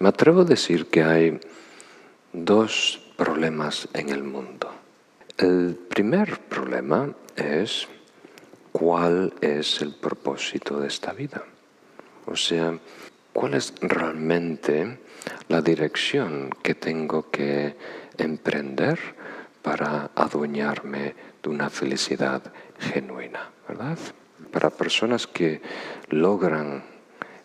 Me atrevo a decir que hay dos problemas en el mundo. El primer problema es ¿cuál es el propósito de esta vida? O sea, ¿cuál es realmente la dirección que tengo que emprender para adueñarme de una felicidad genuina, ¿verdad? Para personas que logran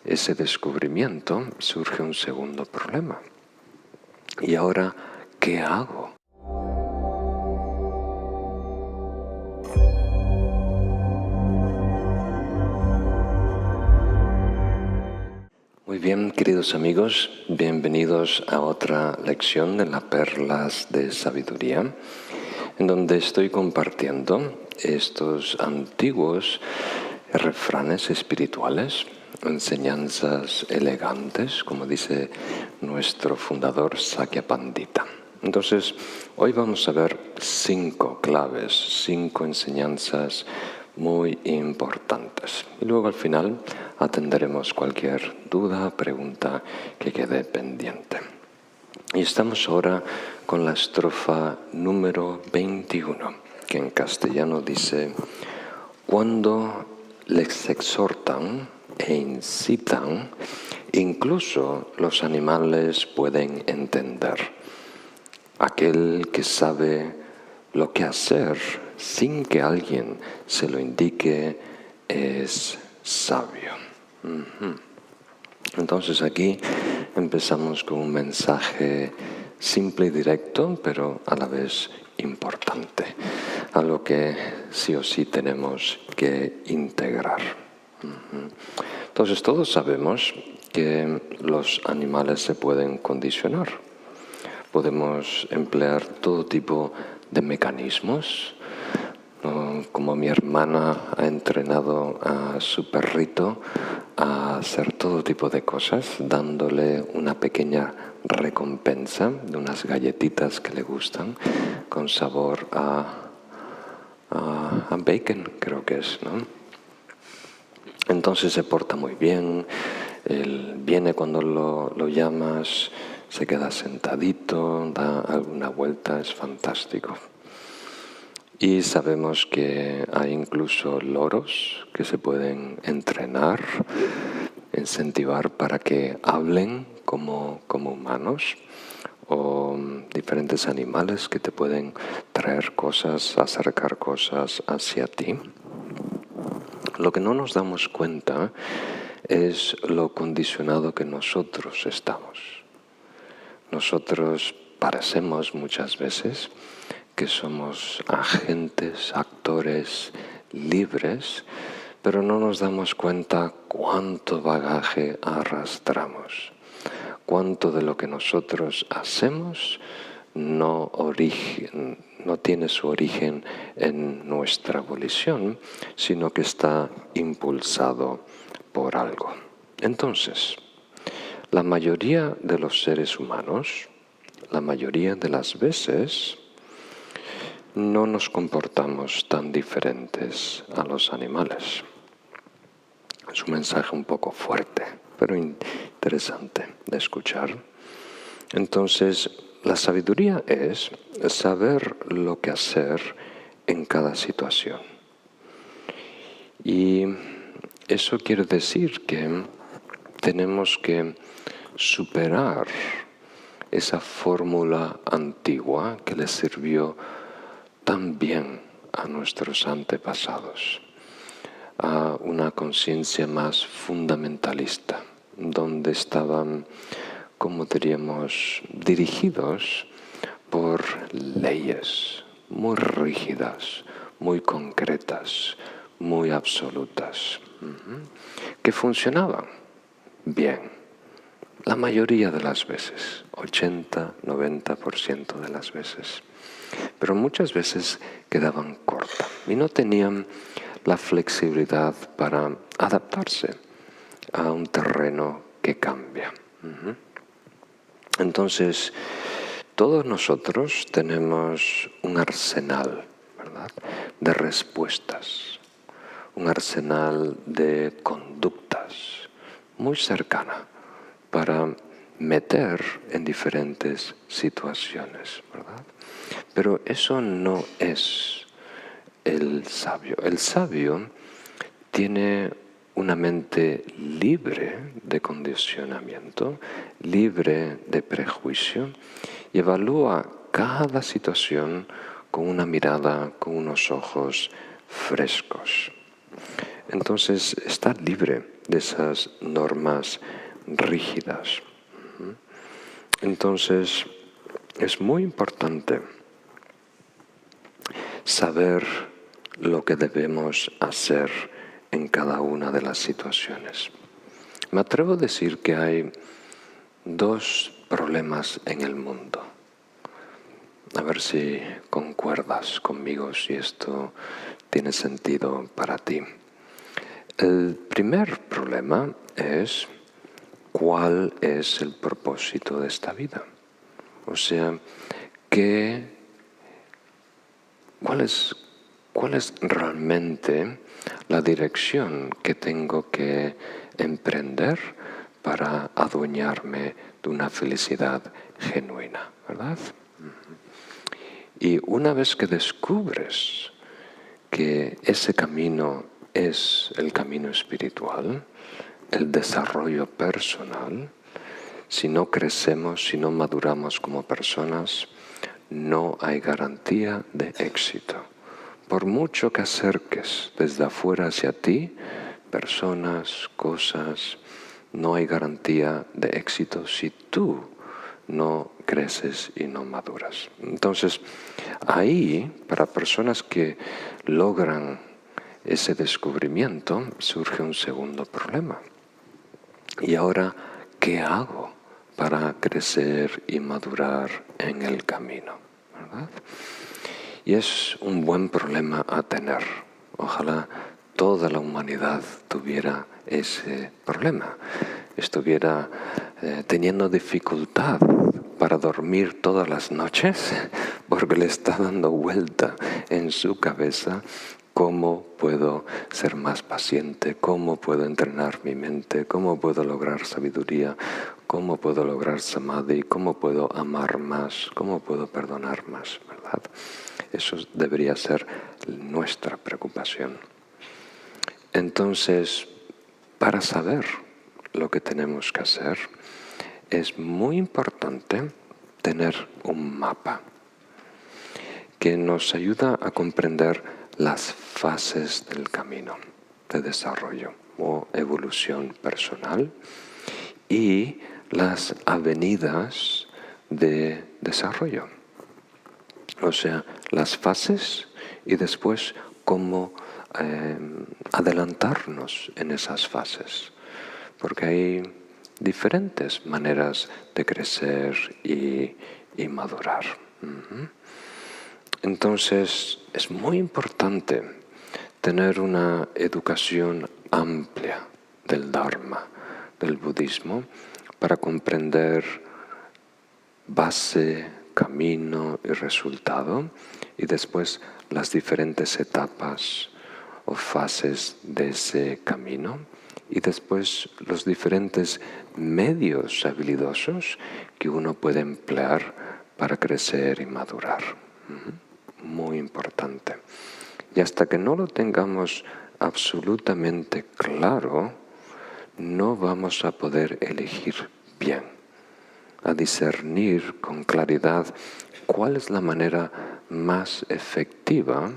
ese descubrimiento surge un segundo problema. ¿Y ahora qué hago? Muy bien, queridos amigos, bienvenidos a otra lección de las Perlas de Sabiduría, en donde estoy compartiendo estos antiguos refranes espirituales, enseñanzas elegantes, como dice nuestro fundador Sakya Pandita. Entonces, hoy vamos a ver 5 claves, 5 enseñanzas muy importantes. Y luego al final atenderemos cualquier duda, pregunta que quede pendiente. Y estamos ahora con la estrofa número 21, que en castellano dice: cuando les exhortan e incitan, incluso los animales pueden entender. Aquel que sabe lo que hacer sin que alguien se lo indique es sabio. Entonces aquí empezamos con un mensaje simple y directo, pero a la vez importante, algo que sí o sí tenemos que integrar. Entonces todos sabemos que los animales se pueden condicionar. Podemos emplear todo tipo de mecanismos, ¿no? Como mi hermana ha entrenado a su perrito a hacer todo tipo de cosas, dándole una pequeña recompensa de unas galletitas que le gustan, con sabor a bacon, creo que es, ¿no? Entonces se porta muy bien, él viene cuando lo llamas, se queda sentadito, da alguna vuelta, es fantástico. Y sabemos que hay incluso loros que se pueden entrenar, incentivar para que hablen como humanos, o diferentes animales que te pueden traer cosas, acercar cosas hacia ti. Lo que no nos damos cuenta es lo condicionado que nosotros estamos. Nosotros parecemos muchas veces que somos agentes, actores libres, pero no nos damos cuenta cuánto bagaje arrastramos, cuánto de lo que nosotros hacemos no tiene su origen en nuestra volición, sino que está impulsado por algo. Entonces, la mayoría de los seres humanos, la mayoría de las veces, no nos comportamos tan diferentes a los animales. Es un mensaje un poco fuerte, pero interesante de escuchar. Entonces, la sabiduría es saber lo que hacer en cada situación. Y eso quiere decir que tenemos que superar esa fórmula antigua que les sirvió tan bien a nuestros antepasados, a una conciencia más fundamentalista, donde estaban, como diríamos, dirigidos por leyes muy rígidas, muy concretas, muy absolutas, que funcionaban bien. La mayoría de las veces, 80-90% de las veces. Pero muchas veces quedaban cortas y no tenían la flexibilidad para adaptarse a un terreno que cambia. Entonces, todos nosotros tenemos un arsenal, ¿verdad?, de respuestas, un arsenal de conductas muy cercana para meter en diferentes situaciones, ¿verdad? Pero eso no es el sabio. El sabio tiene una mente libre de condicionamiento, libre de prejuicio, y evalúa cada situación con una mirada, con unos ojos frescos. Entonces está libre de esas normas rígidas. Entonces es muy importante saber lo que debemos hacer en cada una de las situaciones. Me atrevo a decir que hay dos problemas en el mundo. A ver si concuerdas conmigo, si esto tiene sentido para ti. El primer problema es cuál es el propósito de esta vida. O sea, ¿cuál es realmente la dirección que tengo que emprender para adueñarme de una felicidad genuina, ¿verdad? Y una vez que descubres que ese camino es el camino espiritual, el desarrollo personal, si no crecemos, si no maduramos como personas, no hay garantía de éxito. Por mucho que acerques desde afuera hacia ti, personas, cosas, no hay garantía de éxito si tú no creces y no maduras. Entonces, ahí, para personas que logran ese descubrimiento, surge un segundo problema. Y ahora, ¿qué hago para crecer y madurar en el camino? ¿Verdad? Y es un buen problema a tener. Ojalá toda la humanidad tuviera ese problema. Estuviera teniendo dificultad para dormir todas las noches porque le está dando vuelta en su cabeza cómo puedo ser más paciente, cómo puedo entrenar mi mente, cómo puedo lograr sabiduría, cómo puedo lograr samadhi, cómo puedo amar más, cómo puedo perdonar más, ¿verdad? Eso debería ser nuestra preocupación. Entonces, para saber lo que tenemos que hacer, es muy importante tener un mapa que nos ayuda a comprender las fases del camino de desarrollo o evolución personal y las avenidas de desarrollo. O sea, las fases y después cómo adelantarnos en esas fases. Porque hay diferentes maneras de crecer y madurar. Entonces, es muy importante tener una educación amplia del Dharma, del budismo, para comprender base, camino y resultado, y después las diferentes etapas o fases de ese camino, y después los diferentes medios habilidosos que uno puede emplear para crecer y madurar. Muy importante. Y hasta que no lo tengamos absolutamente claro, no vamos a poder elegir bien, a discernir con claridad cuál es la manera más efectiva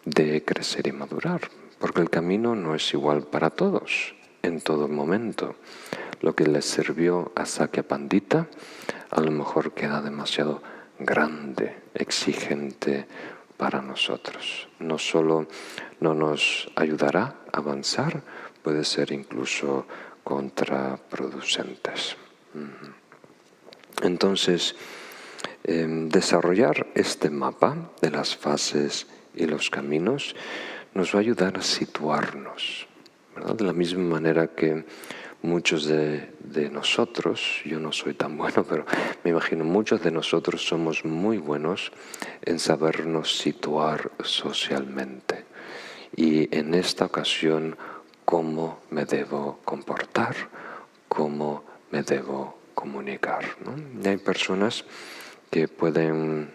de crecer y madurar, porque el camino no es igual para todos, en todo momento. Lo que les sirvió a Sakya Pandita a lo mejor queda demasiado grande, exigente para nosotros. No solo no nos ayudará a avanzar, puede ser incluso contraproducentes. Entonces, desarrollar este mapa de las fases y los caminos nos va a ayudar a situarnos, ¿verdad? De la misma manera que muchos de nosotros, yo no soy tan bueno, pero me imagino muchos de nosotros somos muy buenos en sabernos situar socialmente. Y en esta ocasión, ¿cómo me debo comportar? ¿Cómo me debo comunicar, ¿no? Y hay personas que pueden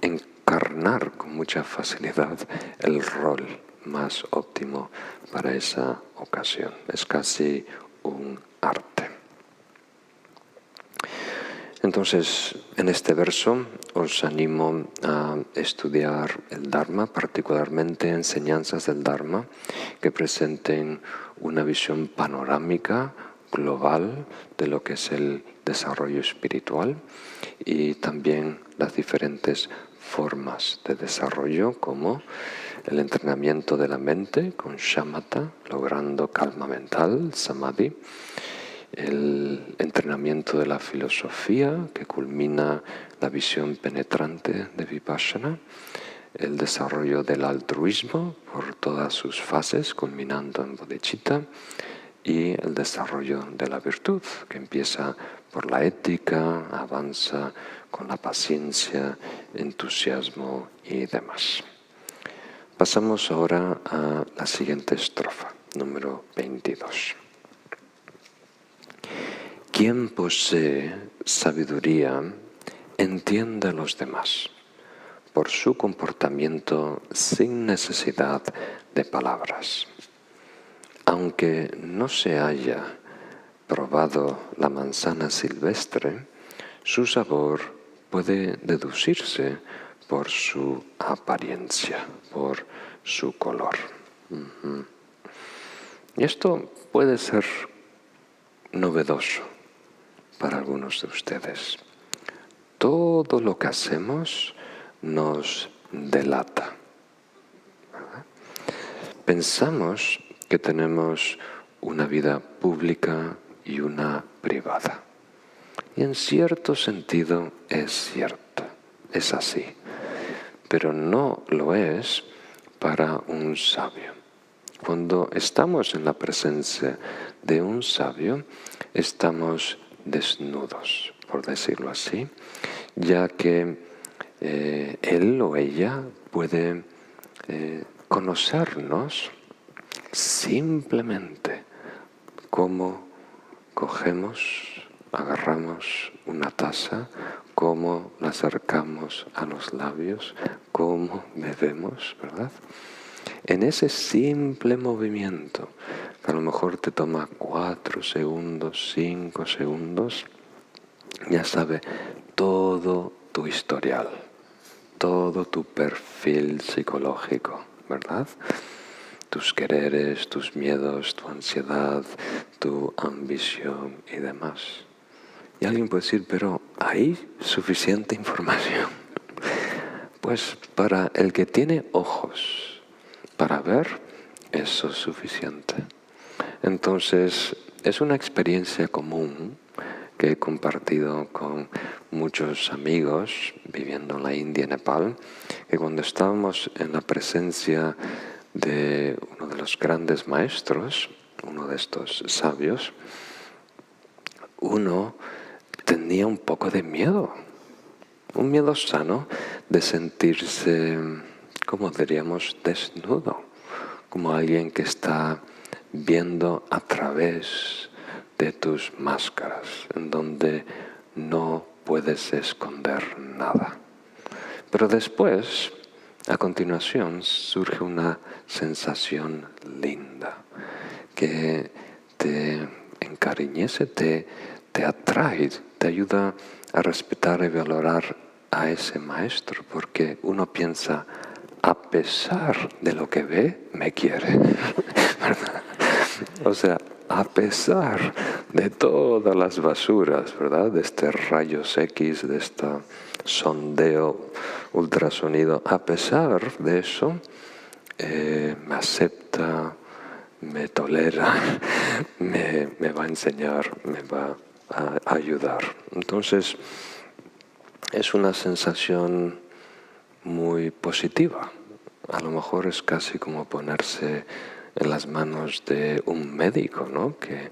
encarnar con mucha facilidad el rol más óptimo para esa ocasión. Es casi un arte. Entonces, en este verso os animo a estudiar el Dharma, particularmente enseñanzas del Dharma que presenten una visión panorámica, global, de lo que es el desarrollo espiritual y también las diferentes formas de desarrollo, como el entrenamiento de la mente con shamatha, logrando calma mental, samadhi, el entrenamiento de la filosofía, que culmina la visión penetrante de Vipassana, el desarrollo del altruismo por todas sus fases, culminando en bodhicitta, y el desarrollo de la virtud, que empieza por la ética, avanza con la paciencia, entusiasmo y demás. Pasamos ahora a la siguiente estrofa, número 22. Quien posee sabiduría entiende a los demás por su comportamiento sin necesidad de palabras. Aunque no se haya probado la manzana silvestre, su sabor puede deducirse por su apariencia, por su color. Y esto puede ser novedoso para algunos de ustedes. Todo lo que hacemos nos delata, ¿verdad? Pensamos que tenemos una vida pública y una privada. Y en cierto sentido es cierto, es así. Pero no lo es para un sabio. Cuando estamos en la presencia de un sabio, estamos desnudos, por decirlo así, ya que él o ella puede conocernos simplemente cómo cogemos, agarramos una taza, cómo la acercamos a los labios, cómo bebemos, ¿verdad? En ese simple movimiento, que a lo mejor te toma 4 segundos, 5 segundos, ya sabe todo tu historial, todo tu perfil psicológico, ¿verdad? Tus quereres, tus miedos, tu ansiedad, tu ambición y demás. Y alguien puede decir, pero ¿hay suficiente información? Pues para el que tiene ojos para ver, eso es suficiente. Entonces, es una experiencia común que he compartido con muchos amigos viviendo en la India y Nepal, que cuando estábamos en la presencia de uno de los grandes maestros, uno de estos sabios, uno tenía un poco de miedo, un miedo sano de sentirse, como diríamos, desnudo, como alguien que está viendo a través de tus máscaras, en donde no puedes esconder nada. Pero después, a continuación, surge una sensación linda que te encariñece, te atrae, te ayuda a respetar y valorar a ese maestro, porque uno piensa, a pesar de lo que ve, me quiere. ¿Verdad? O sea, a pesar de todas las basuras, ¿verdad? De este rayos X, de este sondeo ultrasonido, a pesar de eso, me acepta, me tolera, me va a enseñar, me va a ayudar. Entonces, es una sensación muy positiva. A lo mejor es casi como ponerse en las manos de un médico, ¿no? Que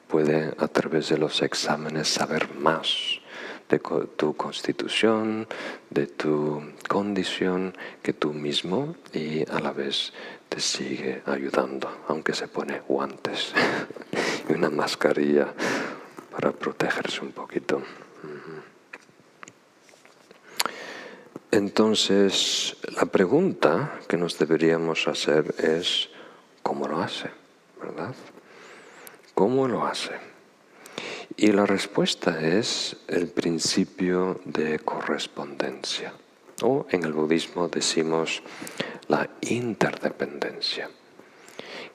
puede a través de los exámenes saber más de tu constitución, de tu condición que tú mismo, y a la vez te sigue ayudando, aunque se pone guantes y una mascarilla para protegerse un poquito. Entonces, la pregunta que nos deberíamos hacer es, ¿cómo lo hace? ¿Verdad? ¿Cómo lo hace? Y la respuesta es el principio de correspondencia, o en el budismo decimos la interdependencia.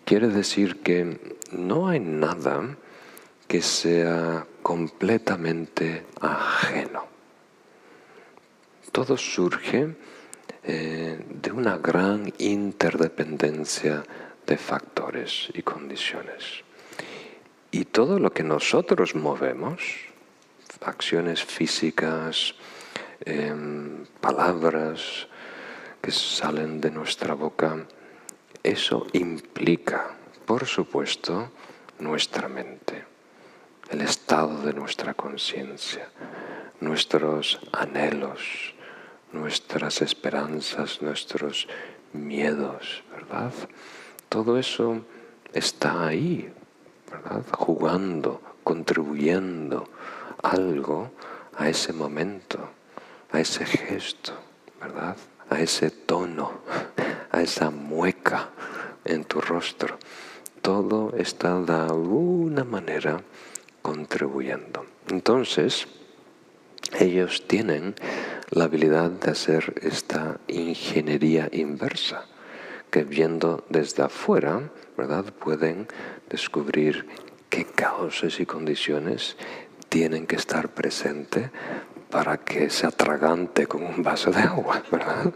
Quiere decir que no hay nada que sea completamente ajeno. Todo surge de una gran interdependencia de factores y condiciones. Y todo lo que nosotros movemos, acciones físicas, palabras que salen de nuestra boca, eso implica, por supuesto, nuestra mente, el estado de nuestra conciencia, nuestros anhelos, nuestras esperanzas, nuestros miedos, ¿verdad? Todo eso está ahí, ¿verdad? Jugando, contribuyendo algo a ese momento, a ese gesto, ¿verdad? A ese tono, a esa mueca en tu rostro. Todo está de alguna manera contribuyendo. Entonces, ellos tienen la habilidad de hacer esta ingeniería inversa, que viendo desde afuera, ¿verdad?, pueden descubrir qué causas y condiciones tienen que estar presentes para que se atragante con un vaso de agua, ¿verdad?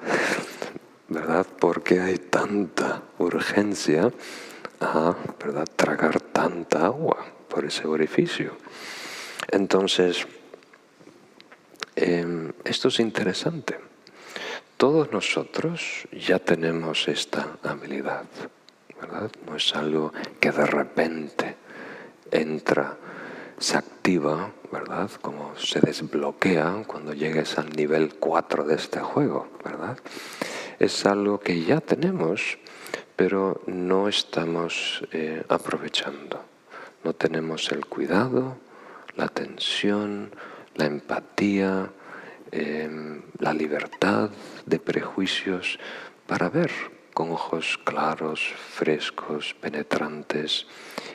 ¿Verdad? Porque hay tanta urgencia a, ¿verdad?, tragar tanta agua por ese orificio. Entonces, esto es interesante. Todos nosotros ya tenemos esta habilidad, ¿verdad? No es algo que de repente entra, se activa, ¿verdad? Como se desbloquea cuando llegues al nivel 4 de este juego, ¿verdad? Es algo que ya tenemos, pero no estamos aprovechando. No tenemos el cuidado, la atención, la empatía, la libertad de prejuicios para ver con ojos claros, frescos, penetrantes,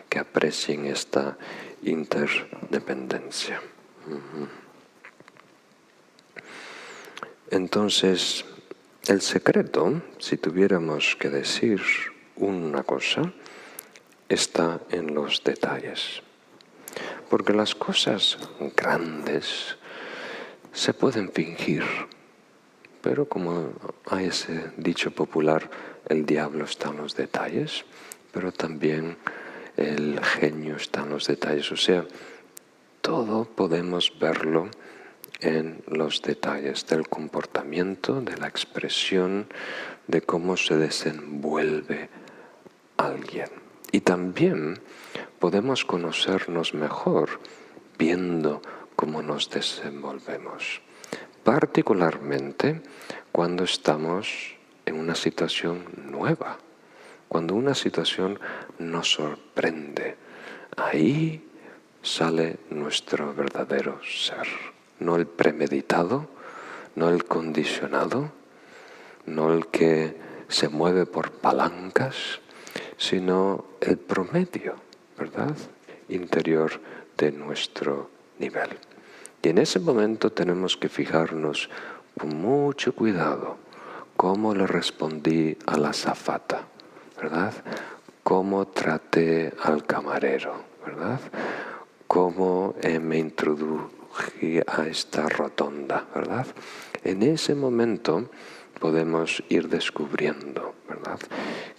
que aprecien esta interdependencia. Entonces, el secreto, si tuviéramos que decir una cosa, está en los detalles. Porque las cosas grandes se pueden fingir, pero como hay ese dicho popular, el diablo está en los detalles, pero también el genio está en los detalles. O sea, todo podemos verlo en los detalles del comportamiento, de la expresión, de cómo se desenvuelve alguien. Y también podemos conocernos mejor viendo cómo nos desenvolvemos, particularmente cuando estamos en una situación nueva, cuando una situación nos sorprende. Ahí sale nuestro verdadero ser, no el premeditado, no el condicionado, no el que se mueve por palancas, sino el promedio, ¿verdad?, interior de nuestro nivel. Y en ese momento tenemos que fijarnos con mucho cuidado cómo le respondí a la azafata, ¿verdad? Cómo traté al camarero, ¿verdad? Cómo me introduje a esta rotonda, ¿verdad? En ese momento podemos ir descubriendo, ¿verdad?,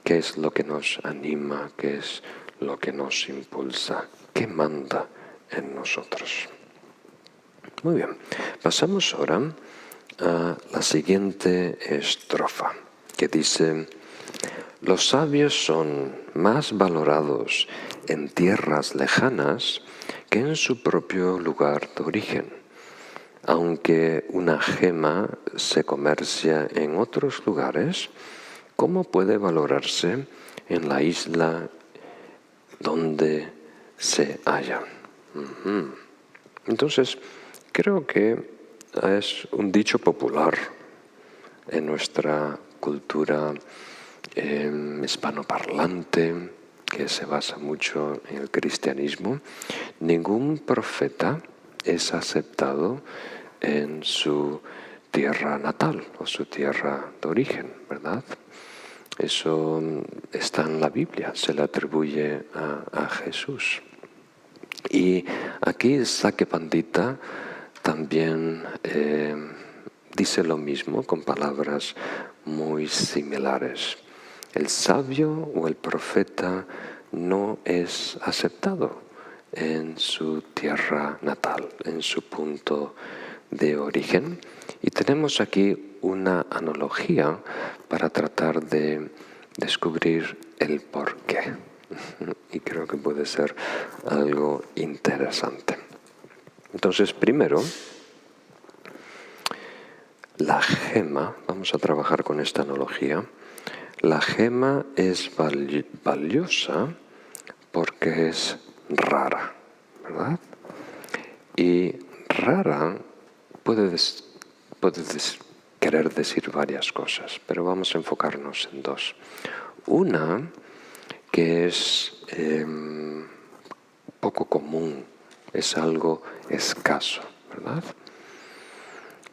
qué es lo que nos anima, qué es lo que nos impulsa, qué manda en nosotros. Muy bien, pasamos ahora a la siguiente estrofa, que dice: los sabios son más valorados en tierras lejanas que en su propio lugar de origen. Aunque una gema se comercia en otros lugares, ¿cómo puede valorarse en la isla donde se halla? Entonces, creo que es un dicho popular en nuestra cultura hispanoparlante, que se basa mucho en el cristianismo. Ningún profeta es aceptado en su tierra natal o su tierra de origen, ¿verdad? Eso está en la Biblia, se le atribuye a Jesús. Y aquí Saque Pandita también dice lo mismo con palabras muy similares. El sabio o el profeta no es aceptado en su tierra natal, en su punto de origen. Y tenemos aquí una analogía para tratar de descubrir el porqué. Y creo que puede ser algo interesante. Entonces, primero, la gema, vamos a trabajar con esta analogía. La gema es valiosa porque es rara, ¿verdad? Y rara puede querer decir varias cosas, pero vamos a enfocarnos en dos. Una, que es poco común, es algo escaso, ¿verdad?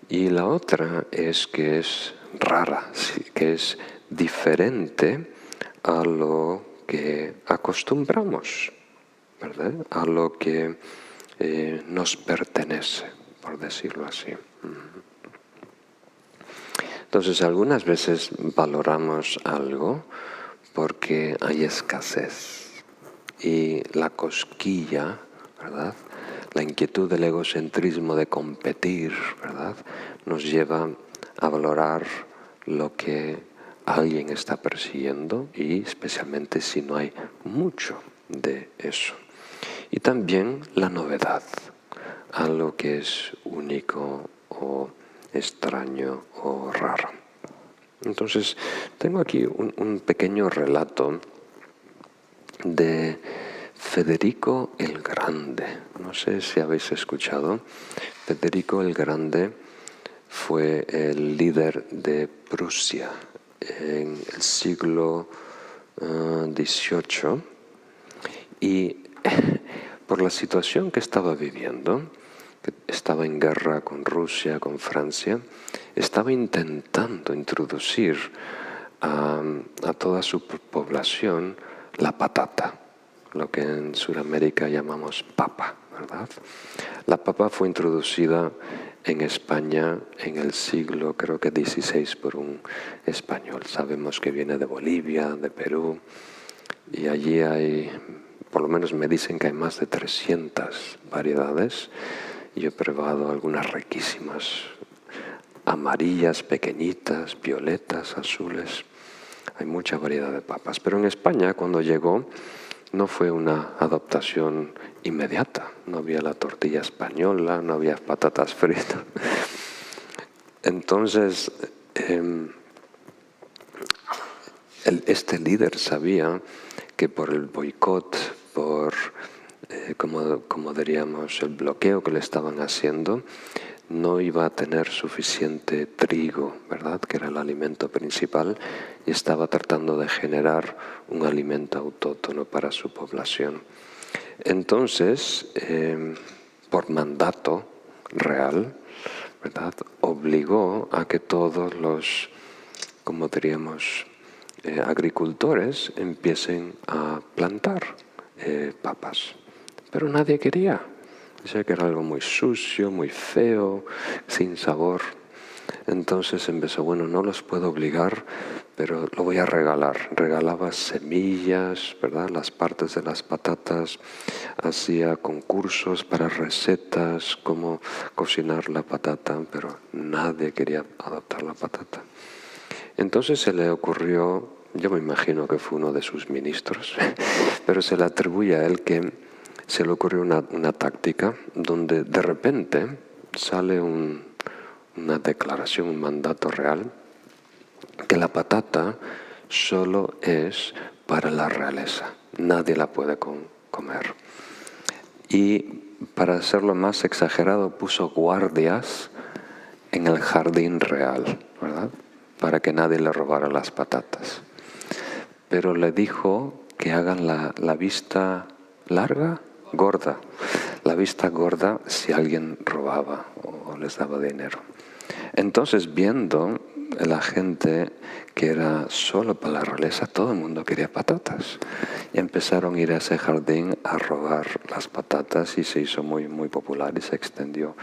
Y la otra es que es rara, que es diferente a lo que acostumbramos, ¿verdad? A lo que nos pertenece, por decirlo así. Entonces, algunas veces valoramos algo porque hay escasez y la cosquilla, ¿verdad? La inquietud del egocentrismo de competir, ¿verdad? Nos lleva a valorar lo que alguien está persiguiendo y especialmente si no hay mucho de eso. Y también la novedad, algo que es único o extraño o raro. Entonces, tengo aquí un pequeño relato de Federico el Grande. No sé si habéis escuchado. Federico el Grande fue el líder de Prusia en el siglo XVIII y por la situación que estaba viviendo, que estaba en guerra con Rusia, con Francia, estaba intentando introducir a toda su población la patata, lo que en Sudamérica llamamos papa, ¿verdad? La papa fue introducida en España en el siglo, creo que XVI, por un español. Sabemos que viene de Bolivia, de Perú, y allí hay, por lo menos me dicen que hay más de 300 variedades. Yo he probado algunas riquísimas, amarillas, pequeñitas, violetas, azules. Hay mucha variedad de papas. Pero en España, cuando llegó, no fue una adaptación inmediata. No había la tortilla española, no había patatas fritas. Entonces, este líder sabía que por el boicot, por, como diríamos, el bloqueo que le estaban haciendo, no iba a tener suficiente trigo, ¿verdad?, que era el alimento principal, y estaba tratando de generar un alimento autóctono para su población. Entonces, por mandato real, ¿verdad?, obligó a que todos los, como diríamos, agricultores empiecen a plantar papas. Pero nadie quería. Decía que era algo muy sucio, muy feo, sin sabor. Entonces empezó, bueno, no los puedo obligar, pero lo voy a regalar. Regalaba semillas, ¿verdad?, las partes de las patatas, hacía concursos para recetas, cómo cocinar la patata, pero nadie quería adoptar la patata. Entonces se le ocurrió, yo me imagino que fue uno de sus ministros, pero se le atribuye a él que se le ocurrió una táctica donde de repente sale una declaración, un mandato real, que la patata solo es para la realeza, nadie la puede comer. Y para hacerlo más exagerado, puso guardias en el jardín real, ¿verdad? Para que nadie le robara las patatas. Pero le dijo que hagan la vista larga, gorda. La vista gorda si alguien robaba o les daba dinero. Entonces, viendo la gente que era solo para la realeza, todo el mundo quería patatas. Y empezaron a ir a ese jardín a robar las patatas y se hizo muy, muy popular y se extendió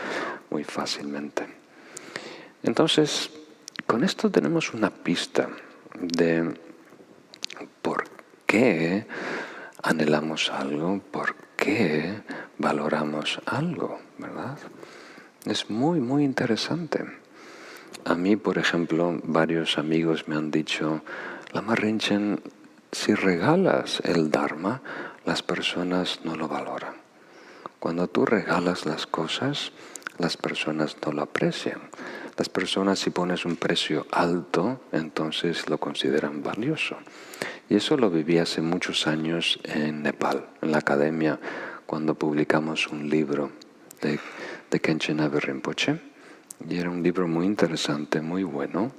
muy fácilmente. Entonces, con esto tenemos una pista de por qué anhelamos algo, por qué valoramos algo, ¿verdad? Es muy, muy interesante. A mí, por ejemplo, varios amigos me han dicho, Lama Rinchen, si regalas el Dharma, las personas no lo valoran. Cuando tú regalas las cosas, las personas no lo aprecian. Las personas, si pones un precio alto, entonces lo consideran valioso. Y eso lo viví hace muchos años en Nepal, en la academia, cuando publicamos un libro de Khenchen Abe Rinpoche. Y era un libro muy interesante, muy bueno.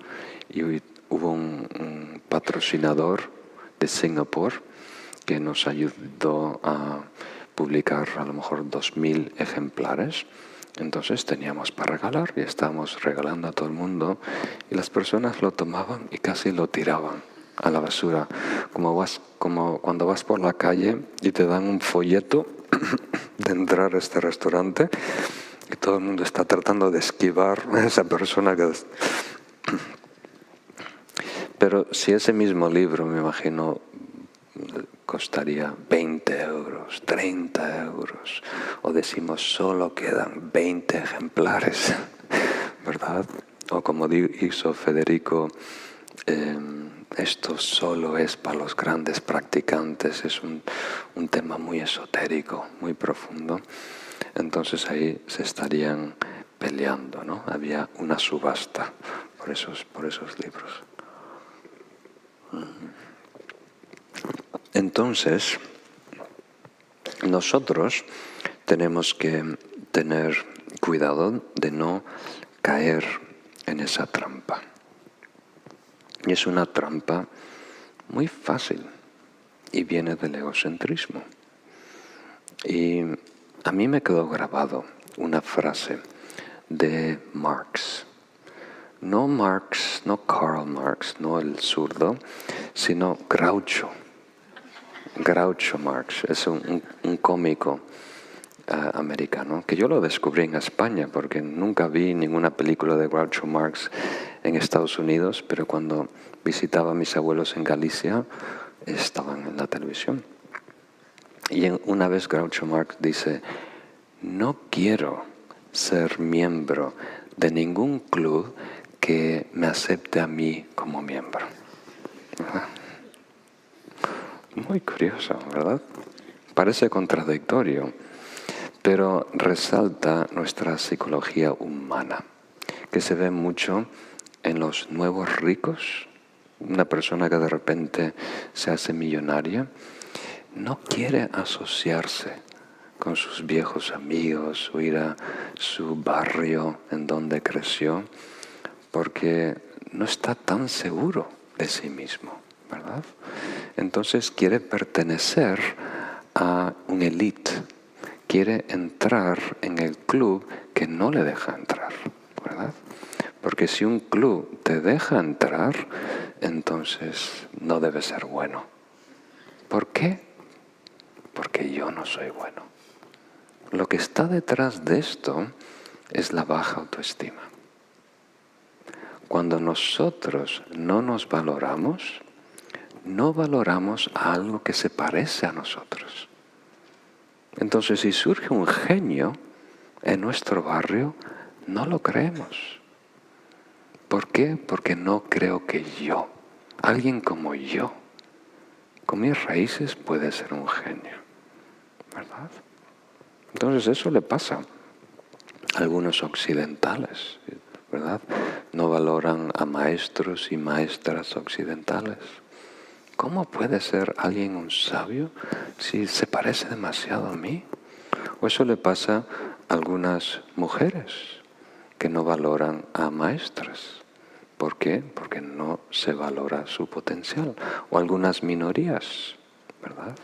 Y hubo un patrocinador de Singapur que nos ayudó a publicar a lo mejor 2000 ejemplares. Entonces teníamos para regalar y estábamos regalando a todo el mundo y las personas lo tomaban y casi lo tiraban a la basura. Como cuando vas por la calle y te dan un folleto de entrar a este restaurante y todo el mundo está tratando de esquivar a esa persona que... Pero si ese mismo libro, me imagino, costaría 20 euros, 30 euros, o decimos solo quedan 20 ejemplares, ¿verdad? O como hizo Federico, esto solo es para los grandes practicantes, es un tema muy esotérico, muy profundo. Entonces ahí se estarían peleando, ¿no? Había una subasta por esos libros. Entonces, nosotros tenemos que tener cuidado de no caer en esa trampa. Y es una trampa muy fácil y viene del egocentrismo. Y a mí me quedó grabado una frase de Marx. No Marx, no Karl Marx, no el zurdo, sino Groucho. Groucho Marx es un cómico americano, que yo lo descubrí en España porque nunca vi ninguna película de Groucho Marx en Estados Unidos, pero cuando visitaba a mis abuelos en Galicia estaban en la televisión. Y una vez Groucho Marx dice, no quiero ser miembro de ningún club que me acepte a mí como miembro. ¿Verdad? Muy curioso, ¿verdad? Parece contradictorio, pero resalta nuestra psicología humana, que se ve mucho en los nuevos ricos. Una persona que de repente se hace millonaria no quiere asociarse con sus viejos amigos o ir a su barrio en donde creció, porque no está tan seguro de sí mismo, ¿verdad? Entonces quiere pertenecer a un élite, quiere entrar en el club que no le deja entrar, ¿verdad? Porque si un club te deja entrar, entonces no debe ser bueno. ¿Por qué? Porque yo no soy bueno. Lo que está detrás de esto es la baja autoestima. Cuando nosotros no nos valoramos, no valoramos a algo que se parece a nosotros. Entonces, si surge un genio en nuestro barrio, no lo creemos. ¿Por qué? Porque no creo que yo, alguien como yo, con mis raíces puede ser un genio, ¿verdad? Entonces eso le pasa a algunos occidentales, ¿verdad? No valoran a maestros y maestras occidentales. ¿Cómo puede ser alguien un sabio si se parece demasiado a mí? O eso le pasa a algunas mujeres que no valoran a maestras. ¿Por qué? Porque no se valora su potencial. O algunas minorías, ¿verdad?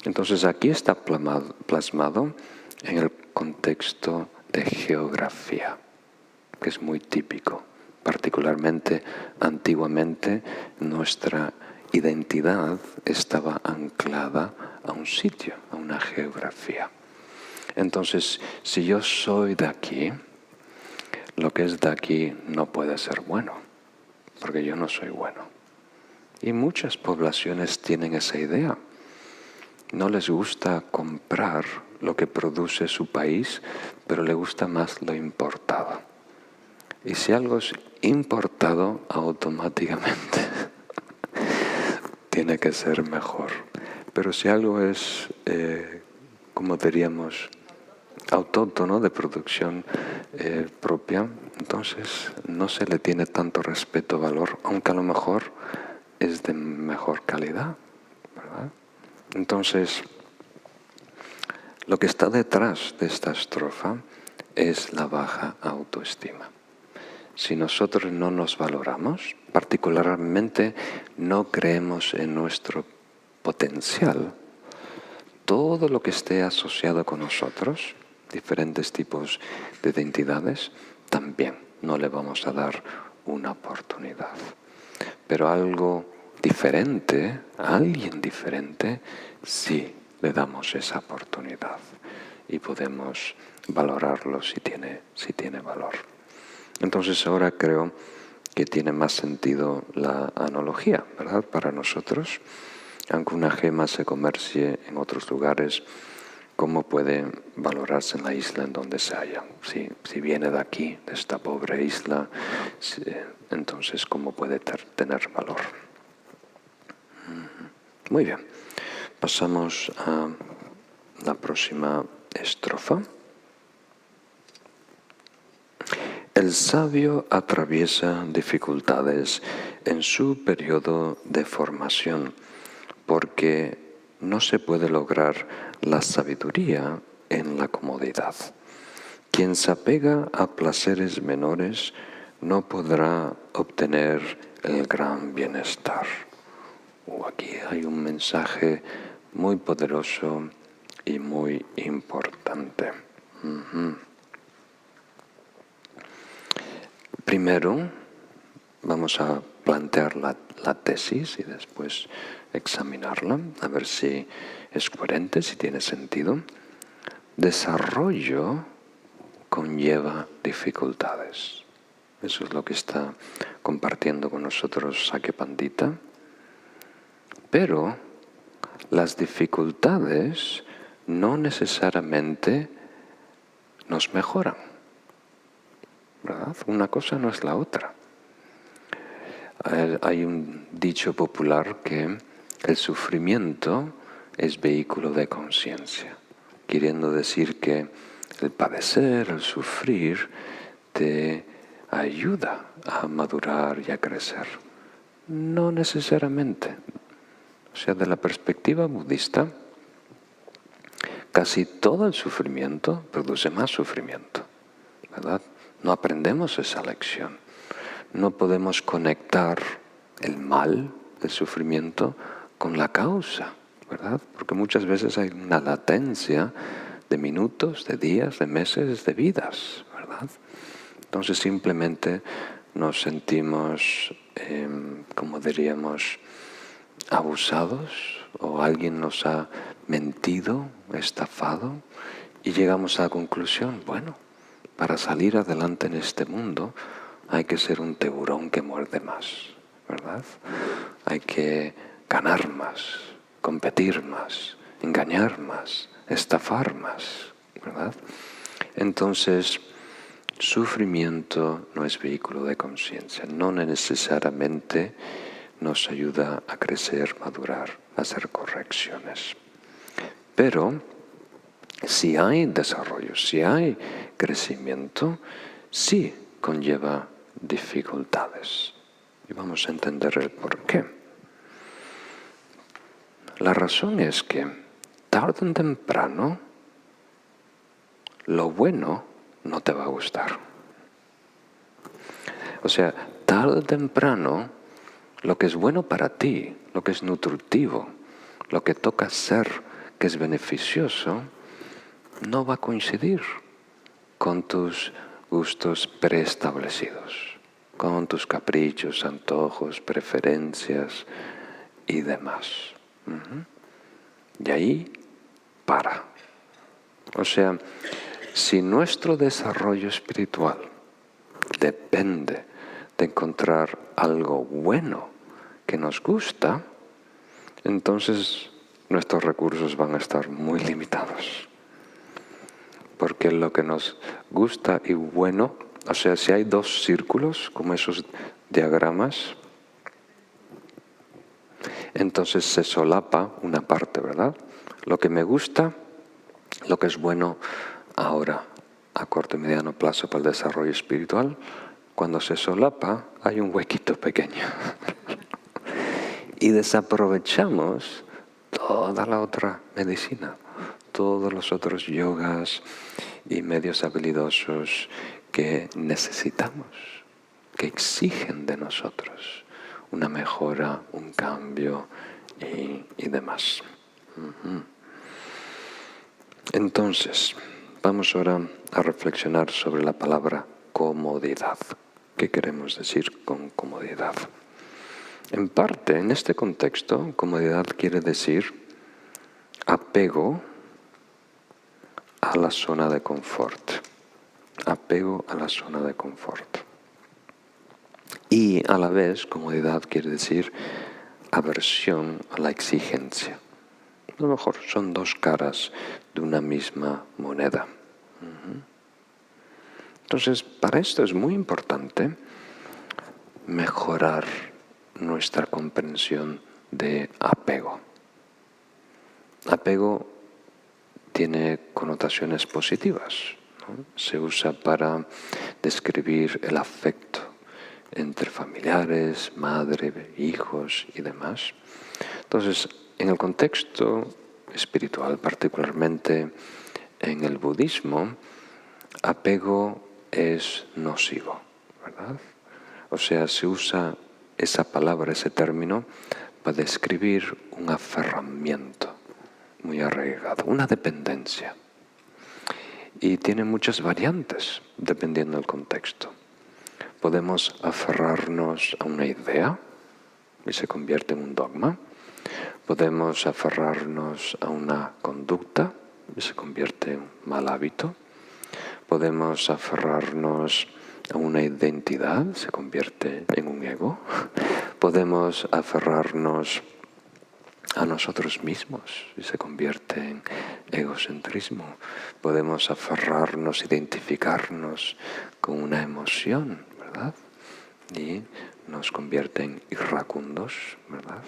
Entonces aquí está plasmado en el contexto de geografía, que es muy típico. Particularmente antiguamente nuestra identidad estaba anclada a un sitio, a una geografía. Entonces, si yo soy de aquí, lo que es de aquí no puede ser bueno, porque yo no soy bueno. Y muchas poblaciones tienen esa idea. No les gusta comprar lo que produce su país, pero le gusta más lo importado. Y si algo es importado, automáticamente tiene que ser mejor. Pero si algo es, como diríamos, autóctono, de producción propia, entonces no se le tiene tanto respeto o valor, aunque a lo mejor es de mejor calidad, ¿verdad? Entonces, lo que está detrás de esta estrofa es la baja autoestima. Si nosotros no nos valoramos, particularmente no creemos en nuestro potencial, todo lo que esté asociado con nosotros, diferentes tipos de identidades, también no le vamos a dar una oportunidad. Pero algo diferente, a alguien diferente, sí le damos esa oportunidad y podemos valorarlo si tiene valor. Entonces ahora creo que tiene más sentido la analogía, ¿verdad? Para nosotros, aunque una gema se comercie en otros lugares, ¿cómo puede valorarse en la isla en donde se halla? Si viene de aquí, de esta pobre isla, entonces ¿cómo puede tener valor? Muy bien, pasamos a la próxima estrofa. El sabio atraviesa dificultades en su periodo de formación porque no se puede lograr la sabiduría en la comodidad. Quien se apega a placeres menores no podrá obtener el gran bienestar. Aquí hay un mensaje muy poderoso y muy importante. Primero, vamos a plantear la tesis y después examinarla, a ver si es coherente, si tiene sentido. Desarrollo conlleva dificultades. Eso es lo que está compartiendo con nosotros Sakya Pandita. Pero las dificultades no necesariamente nos mejoran, ¿verdad? Una cosa no es la otra. Hay un dicho popular que el sufrimiento es vehículo de conciencia, queriendo decir que el padecer, el sufrir, te ayuda a madurar y a crecer. No necesariamente. O sea, de la perspectiva budista, casi todo el sufrimiento produce más sufrimiento, ¿verdad? No aprendemos esa lección. No podemos conectar el mal, el sufrimiento, con la causa, ¿verdad? Porque muchas veces hay una latencia de minutos, de días, de meses, de vidas, ¿verdad? Entonces simplemente nos sentimos, como diríamos, abusados, o alguien nos ha mentido, estafado, y llegamos a la conclusión, bueno, para salir adelante en este mundo hay que ser un tiburón que muerde más, ¿verdad? Hay que ganar más, competir más, engañar más, estafar más, ¿verdad? Entonces, sufrimiento no es vehículo de conciencia, no necesariamente nos ayuda a crecer, madurar, a hacer correcciones. Pero si hay desarrollo, si hay crecimiento, sí conlleva dificultades. Y vamos a entender el por qué. La razón es que tarde o temprano lo bueno no te va a gustar. O sea, tarde o temprano, lo que es bueno para ti, lo que es nutritivo, lo que toca ser, que es beneficioso, no va a coincidir con tus gustos preestablecidos, con tus caprichos, antojos, preferencias y demás. Y ahí para. O sea, si nuestro desarrollo espiritual depende de encontrar algo bueno que nos gusta, entonces nuestros recursos van a estar muy limitados. Porque lo que nos gusta y bueno, o sea, si hay dos círculos, como esos diagramas, entonces se solapa una parte, ¿verdad? Lo que me gusta, lo que es bueno ahora, a corto y mediano plazo para el desarrollo espiritual, cuando se solapa hay un huequito pequeño. Y desaprovechamos toda la otra medicina, todos los otros yogas y medios habilidosos que necesitamos, que exigen de nosotros una mejora, un cambio y demás. Entonces, vamos ahora a reflexionar sobre la palabra comodidad. ¿Qué queremos decir con comodidad? En parte, en este contexto, comodidad quiere decir apego a la zona de confort. Apego a la zona de confort. Y a la vez, comodidad quiere decir aversión a la exigencia. A lo mejor son dos caras de una misma moneda. Entonces, para esto es muy importante mejorar nuestra comprensión de apego. Apego tiene connotaciones positivas, ¿no? Se usa para describir el afecto entre familiares, madre, hijos y demás. Entonces, en el contexto espiritual, particularmente en el budismo, apego es nocivo, ¿verdad? O sea, se usa esa palabra, ese término, para describir un aferramiento muy arraigado, una dependencia. Y tiene muchas variantes dependiendo del contexto. Podemos aferrarnos a una idea y se convierte en un dogma. Podemos aferrarnos a una conducta y se convierte en un mal hábito. Podemos aferrarnos a una identidad, se convierte en un ego. Podemos aferrarnos a nosotros mismos y se convierte en egocentrismo. Podemos aferrarnos, identificarnos con una emoción, ¿verdad? Y nos convierte en iracundos, ¿verdad?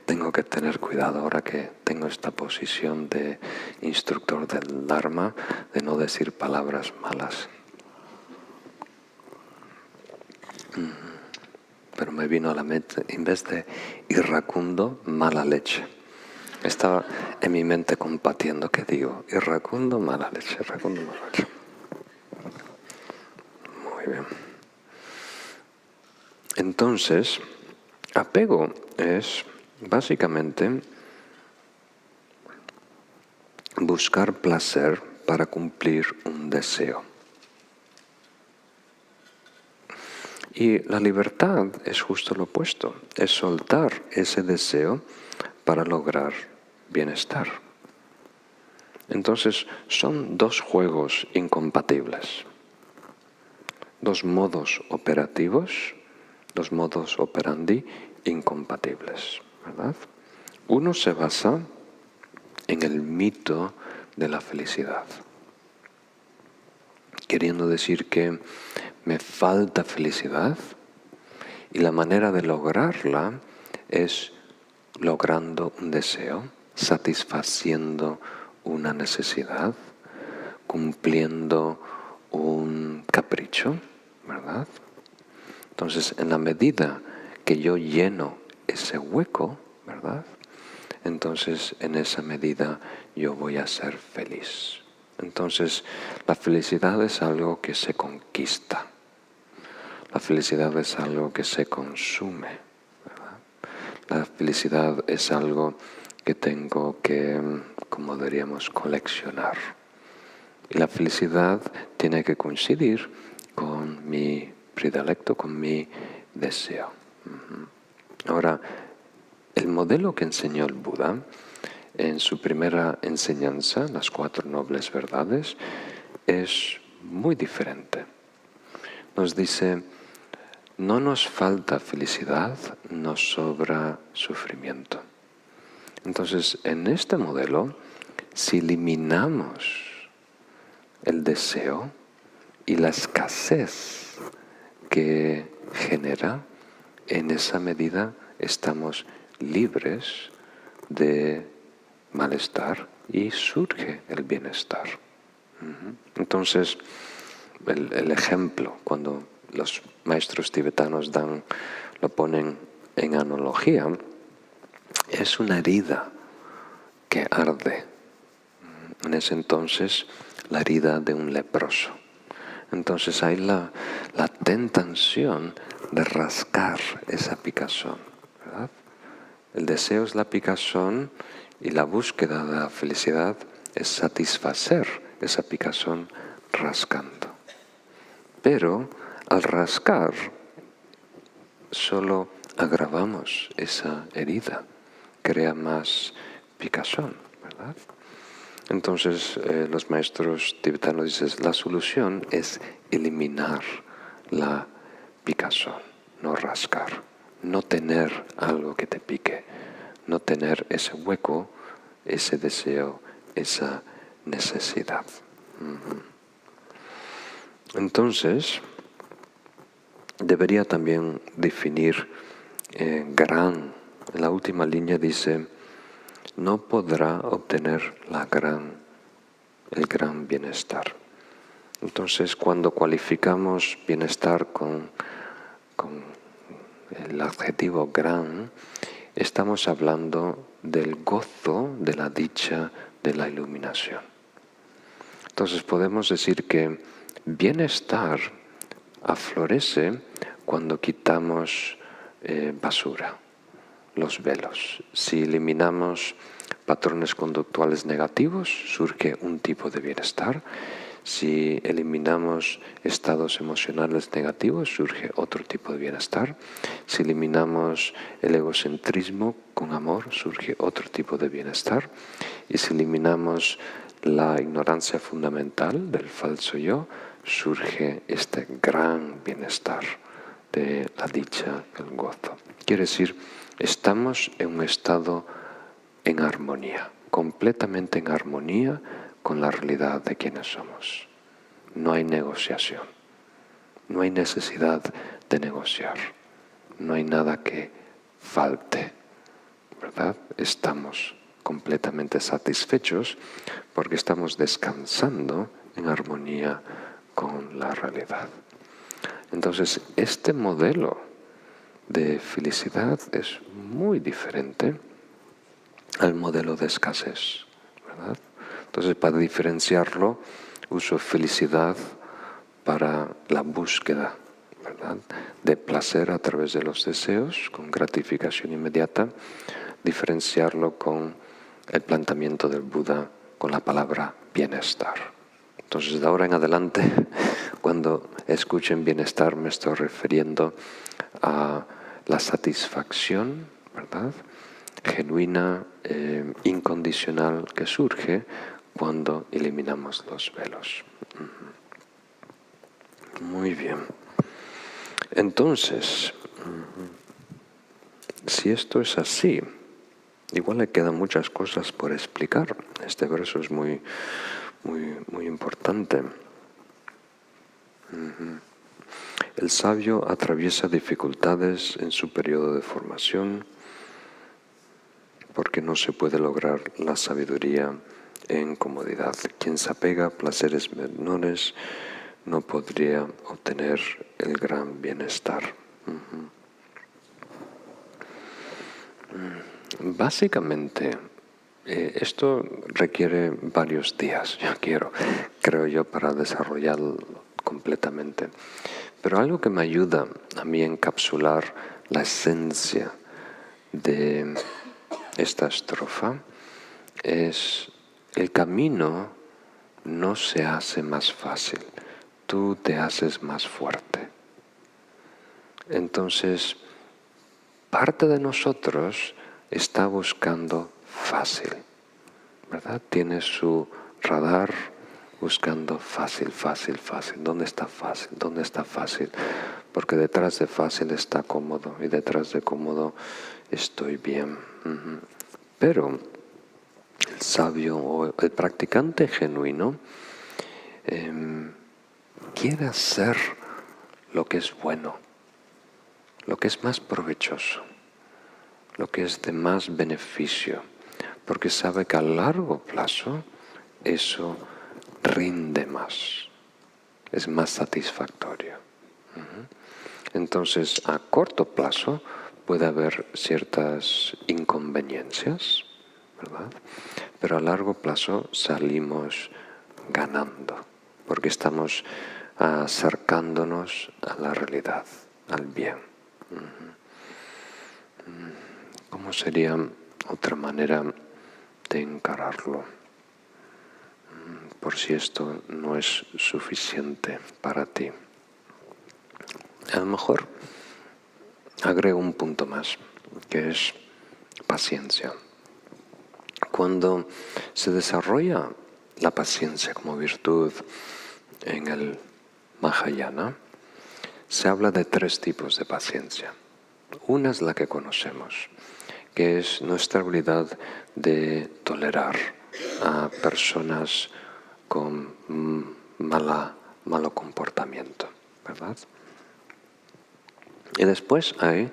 Tengo que tener cuidado ahora que tengo esta posición de instructor del Dharma, de no decir palabras malas. Pero me vino a la mente, en vez de iracundo, mala leche. Estaba en mi mente compatiendo, ¿qué digo? Iracundo, mala leche, iracundo, mala leche. Muy bien. Entonces, apego es básicamente buscar placer para cumplir un deseo. Y la libertad es justo lo opuesto, es soltar ese deseo para lograr bienestar. Entonces, son dos juegos incompatibles, dos modos operativos, dos modos operandi incompatibles, ¿verdad? Uno se basa en el mito de la felicidad, queriendo decir que me falta felicidad y la manera de lograrla es logrando un deseo, satisfaciendo una necesidad, cumpliendo un capricho, ¿verdad? Entonces, en la medida que yo lleno ese hueco, ¿verdad? entonces en esa medida yo voy a ser feliz. Entonces la felicidad es algo que se conquista. La felicidad es algo que se consume, ¿verdad? La felicidad es algo que tengo que, como diríamos, coleccionar. Y la felicidad tiene que coincidir con mi predilecto, con mi deseo. Ahora, el modelo que enseñó el Buda en su primera enseñanza, las 4 nobles verdades, es muy diferente. Nos dice, no nos falta felicidad, nos sobra sufrimiento. Entonces, en este modelo, si eliminamos el deseo y la escasez que genera, en esa medida estamos libres de malestar y surge el bienestar. Entonces, el ejemplo, cuando los maestros tibetanos lo ponen en analogía, es una herida que arde. En ese entonces, la herida de un leproso. Entonces hay la tentación de rascar esa picazón, ¿verdad? El deseo es la picazón y la búsqueda de la felicidad es satisfacer esa picazón rascando. Pero al rascar solo agravamos esa herida, crea más picazón, ¿verdad? Entonces los maestros tibetanos dicen, la solución es eliminar la picazón, no rascar, no tener algo que te pique, no tener ese hueco, ese deseo, esa necesidad. Entonces, debería también definir gran. En la última línea dice, no podrá obtener el gran bienestar. Entonces, cuando cualificamos bienestar con el adjetivo gran, estamos hablando del gozo, de la dicha, de la iluminación. Entonces, podemos decir que bienestar aflorece cuando quitamos basura, los velos. Si eliminamos patrones conductuales negativos, surge un tipo de bienestar. Si eliminamos estados emocionales negativos, surge otro tipo de bienestar. Si eliminamos el egocentrismo con amor, surge otro tipo de bienestar. Y si eliminamos la ignorancia fundamental del falso yo, surge este gran bienestar de la dicha, el gozo. Quiere decir, estamos en un estado en armonía, completamente en armonía con la realidad de quienes somos. No hay negociación, no hay necesidad de negociar, no hay nada que falte, ¿verdad? Estamos completamente satisfechos porque estamos descansando en armonía con la realidad. Entonces, este modelo de felicidad es muy diferente al modelo de escasez, ¿verdad? Entonces, para diferenciarlo, uso felicidad para la búsqueda, ¿verdad?, de placer a través de los deseos, con gratificación inmediata, diferenciarlo con el planteamiento del Buda con la palabra bienestar. Entonces, de ahora en adelante, cuando escuchen bienestar, me estoy refiriendo a la satisfacción, ¿verdad?, genuina, incondicional, que surge cuando eliminamos los velos. Muy bien. Entonces, si esto es así, igual le quedan muchas cosas por explicar. Este verso es muy importante. El sabio atraviesa dificultades en su periodo de formación porque no se puede lograr la sabiduría en comodidad. Quien se apega a placeres menores no podría obtener el gran bienestar. Básicamente, esto requiere varios días, creo yo, para desarrollarlo completamente. Pero algo que me ayuda a mí a encapsular la esencia de esta estrofa es: el camino no se hace más fácil, tú te haces más fuerte. Entonces, parte de nosotros está buscando fácil, ¿verdad? Tiene su radar buscando fácil, fácil, fácil. ¿Dónde está fácil? ¿Dónde está fácil? Porque detrás de fácil está cómodo y detrás de cómodo estoy bien. Pero el sabio o el practicante genuino quiere hacer lo que es bueno, lo que es más provechoso, lo que es de más beneficio, porque sabe que a largo plazo eso rinde más, es más satisfactorio. Entonces, a corto plazo puede haber ciertas inconveniencias, ¿verdad? Pero a largo plazo salimos ganando, porque estamos acercándonos a la realidad, al bien. ¿Cómo sería otra manera de encararlo? Por si esto no es suficiente para ti. A lo mejor agrego un punto más, que es paciencia. Cuando se desarrolla la paciencia como virtud en el Mahayana, se habla de 3 tipos de paciencia. Una es la que conocemos, que es nuestra habilidad de tolerar a personas con malo comportamiento, ¿verdad? Y después hay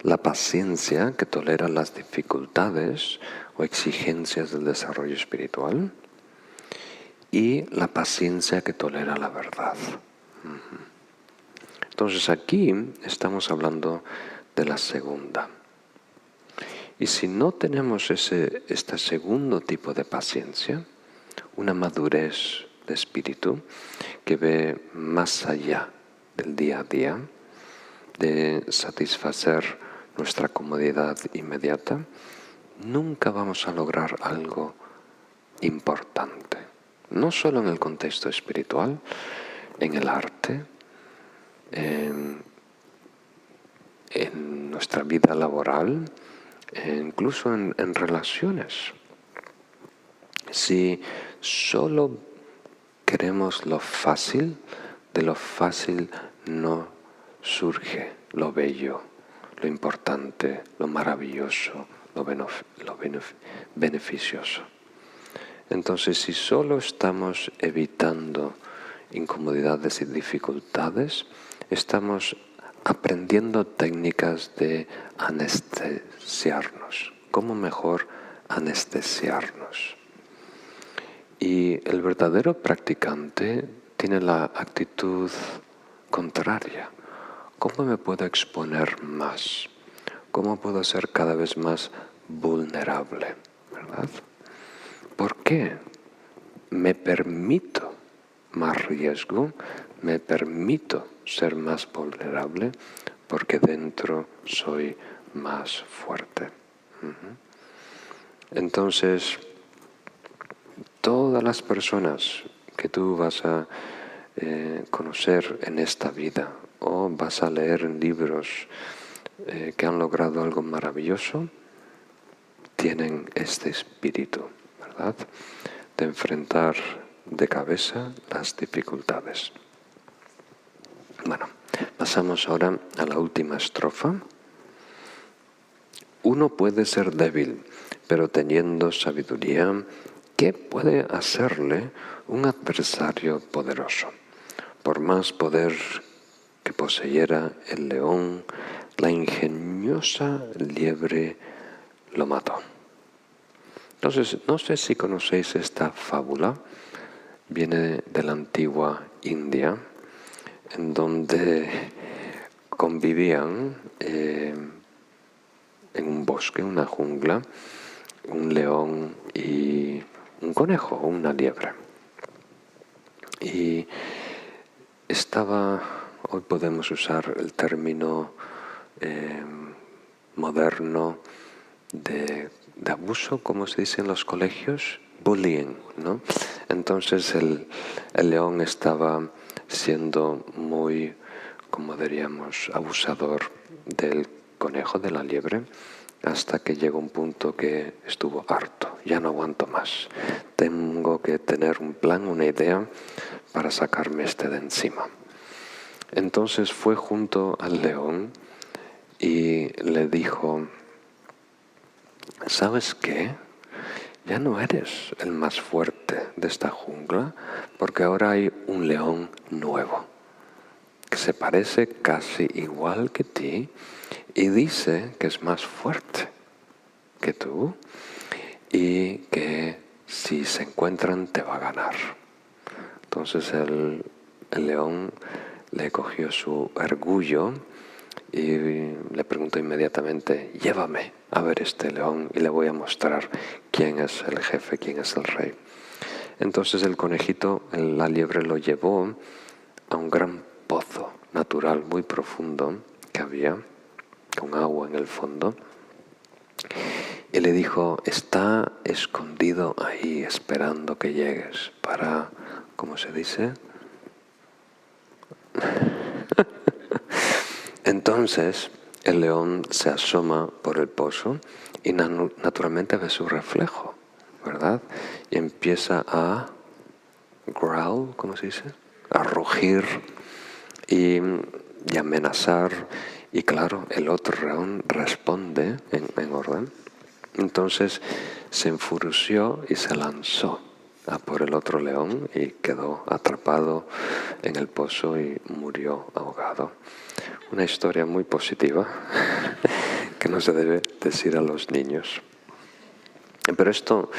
la paciencia que tolera las dificultades o exigencias del desarrollo espiritual y la paciencia que tolera la verdad. Entonces aquí estamos hablando de la segunda. Y si no tenemos este segundo tipo de paciencia, una madurez de espíritu que ve más allá del día a día, de satisfacer nuestra comodidad inmediata, nunca vamos a lograr algo importante. No solo en el contexto espiritual, en el arte, en nuestra vida laboral, incluso en relaciones. Si solo queremos lo fácil, de lo fácil no surge lo bello, lo importante, lo maravilloso, lo beneficioso. Entonces, si solo estamos evitando incomodidades y dificultades, estamos aprendiendo técnicas de anestesiarnos. ¿Cómo mejor anestesiarnos? Y el verdadero practicante tiene la actitud contraria. ¿Cómo me puedo exponer más? ¿Cómo puedo ser cada vez más vulnerable? ¿Verdad? ¿Por qué me permito más riesgo? ¿Me permito ser más vulnerable? Porque dentro soy más fuerte. Entonces, todas las personas que tú vas a conocer en esta vida o vas a leer en libros que han logrado algo maravilloso, tienen este espíritu, ¿verdad? De enfrentar de cabeza las dificultades. Bueno, pasamos ahora a la última estrofa. Uno puede ser débil, pero teniendo sabiduría, ¿qué puede hacerle un adversario poderoso? Por más poder que poseyera el león, la ingeniosa liebre lo mató. Entonces, no sé si conocéis esta fábula, viene de la antigua India, en donde convivían en un bosque, una jungla, un león y un conejo o una liebre. Y hoy podemos usar el término moderno de abuso, como se dice en los colegios, bullying, ¿no? Entonces el león estaba siendo muy, como diríamos, abusador del conejo, de la liebre, hasta que llegó un punto que estuvo harto. Ya no aguanto más. Tengo que tener un plan, una idea para sacarme de encima. Entonces fue junto al león y le dijo: ¿sabes qué? Ya no eres el más fuerte de esta jungla, porque ahora hay un león nuevo que se parece casi igual que ti y dice que es más fuerte que tú y que si se encuentran te va a ganar. Entonces el león le cogió su orgullo y le preguntó inmediatamente: llévame a ver este león y le voy a mostrar quién es el jefe, quién es el rey. Entonces el conejito, la liebre, lo llevó a un gran pozo natural muy profundo que había, con agua en el fondo, y le dijo: está escondido ahí esperando que llegues para, ¿cómo se dice? Entonces el león se asoma por el pozo y naturalmente ve su reflejo, ¿verdad? Y empieza a growl, ¿cómo se dice? A rugir y amenazar. Y claro, el otro león responde en orden. Entonces se enfureció y se lanzó a por el otro león y quedó atrapado en el pozo y murió ahogado. Una historia muy positiva que no se debe decir a los niños. Pero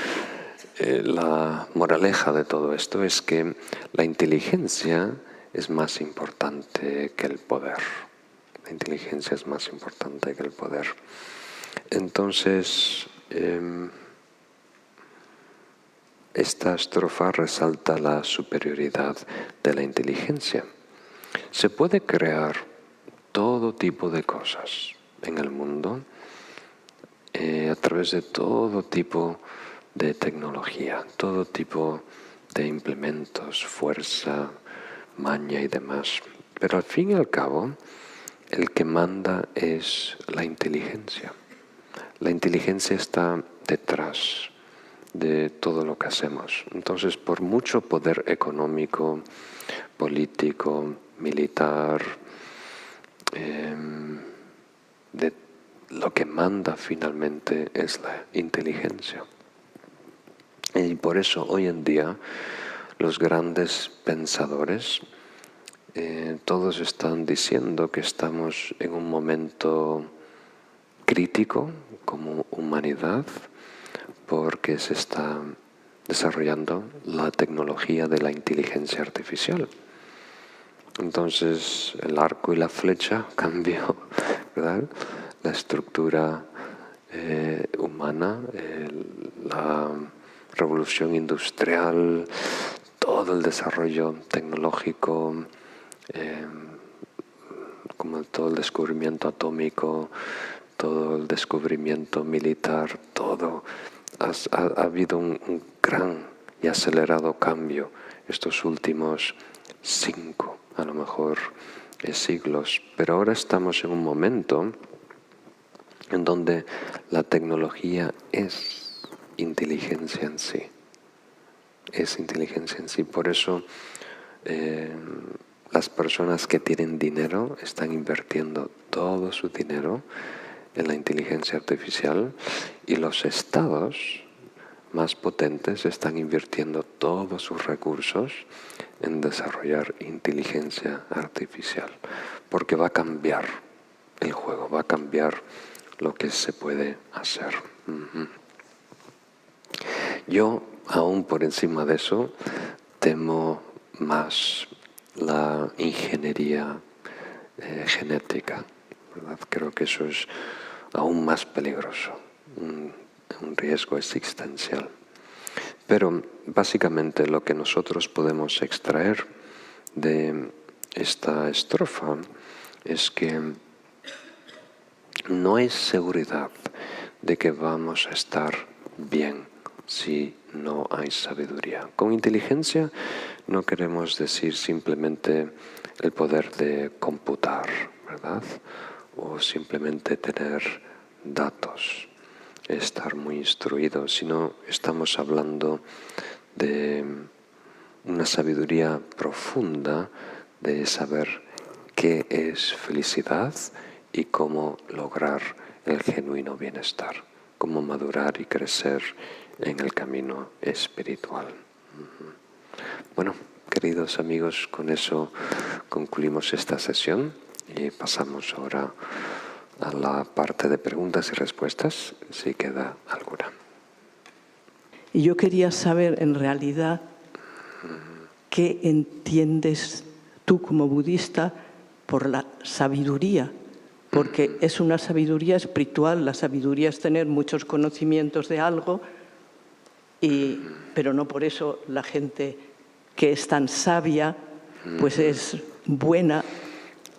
la moraleja de todo esto es que la inteligencia es más importante que el poder. La inteligencia es más importante que el poder. Entonces, esta estrofa resalta la superioridad de la inteligencia. Se puede crear todo tipo de cosas en el mundo a través de todo tipo de tecnología, todo tipo de implementos, fuerza, maña y demás. Pero al fin y al cabo, el que manda es la inteligencia. La inteligencia está detrás de todo lo que hacemos. Entonces, por mucho poder económico, político, militar, lo que manda finalmente es la inteligencia. Y por eso hoy en día los grandes pensadores todos están diciendo que estamos en un momento crítico como humanidad, porque se está desarrollando la tecnología de la inteligencia artificial. Entonces el arco y la flecha cambió, ¿verdad? La estructura humana, la revolución industrial, todo el desarrollo tecnológico, como todo el descubrimiento atómico, todo el descubrimiento militar, todo. Ha habido un gran y acelerado cambio estos últimos 5, a lo mejor, siglos. Pero ahora estamos en un momento en donde la tecnología es inteligencia en sí. Es inteligencia en sí. Por eso las personas que tienen dinero están invirtiendo todo su dinero en la inteligencia artificial y los estados más potentes están invirtiendo todos sus recursos en desarrollar inteligencia artificial, porque va a cambiar el juego, va a cambiar lo que se puede hacer. Yo, aún por encima de eso, temo más la ingeniería genética, ¿verdad? Creo que eso es aún más peligroso, un riesgo existencial. Pero básicamente lo que nosotros podemos extraer de esta estrofa es que no hay seguridad de que vamos a estar bien si no hay sabiduría. Con inteligencia no queremos decir simplemente el poder de computar, ¿verdad? O simplemente tener datos, estar muy instruidos, sino estamos hablando de una sabiduría profunda de saber qué es felicidad y cómo lograr el genuino bienestar, cómo madurar y crecer en el camino espiritual. Bueno, queridos amigos, con eso concluimos esta sesión y pasamos ahora a la parte de preguntas y respuestas, si queda alguna. Y yo quería saber, en realidad, ¿qué entiendes tú como budista por la sabiduría? Porque es una sabiduría espiritual, la sabiduría es tener muchos conocimientos de algo, pero no por eso la gente que es tan sabia pues es buena,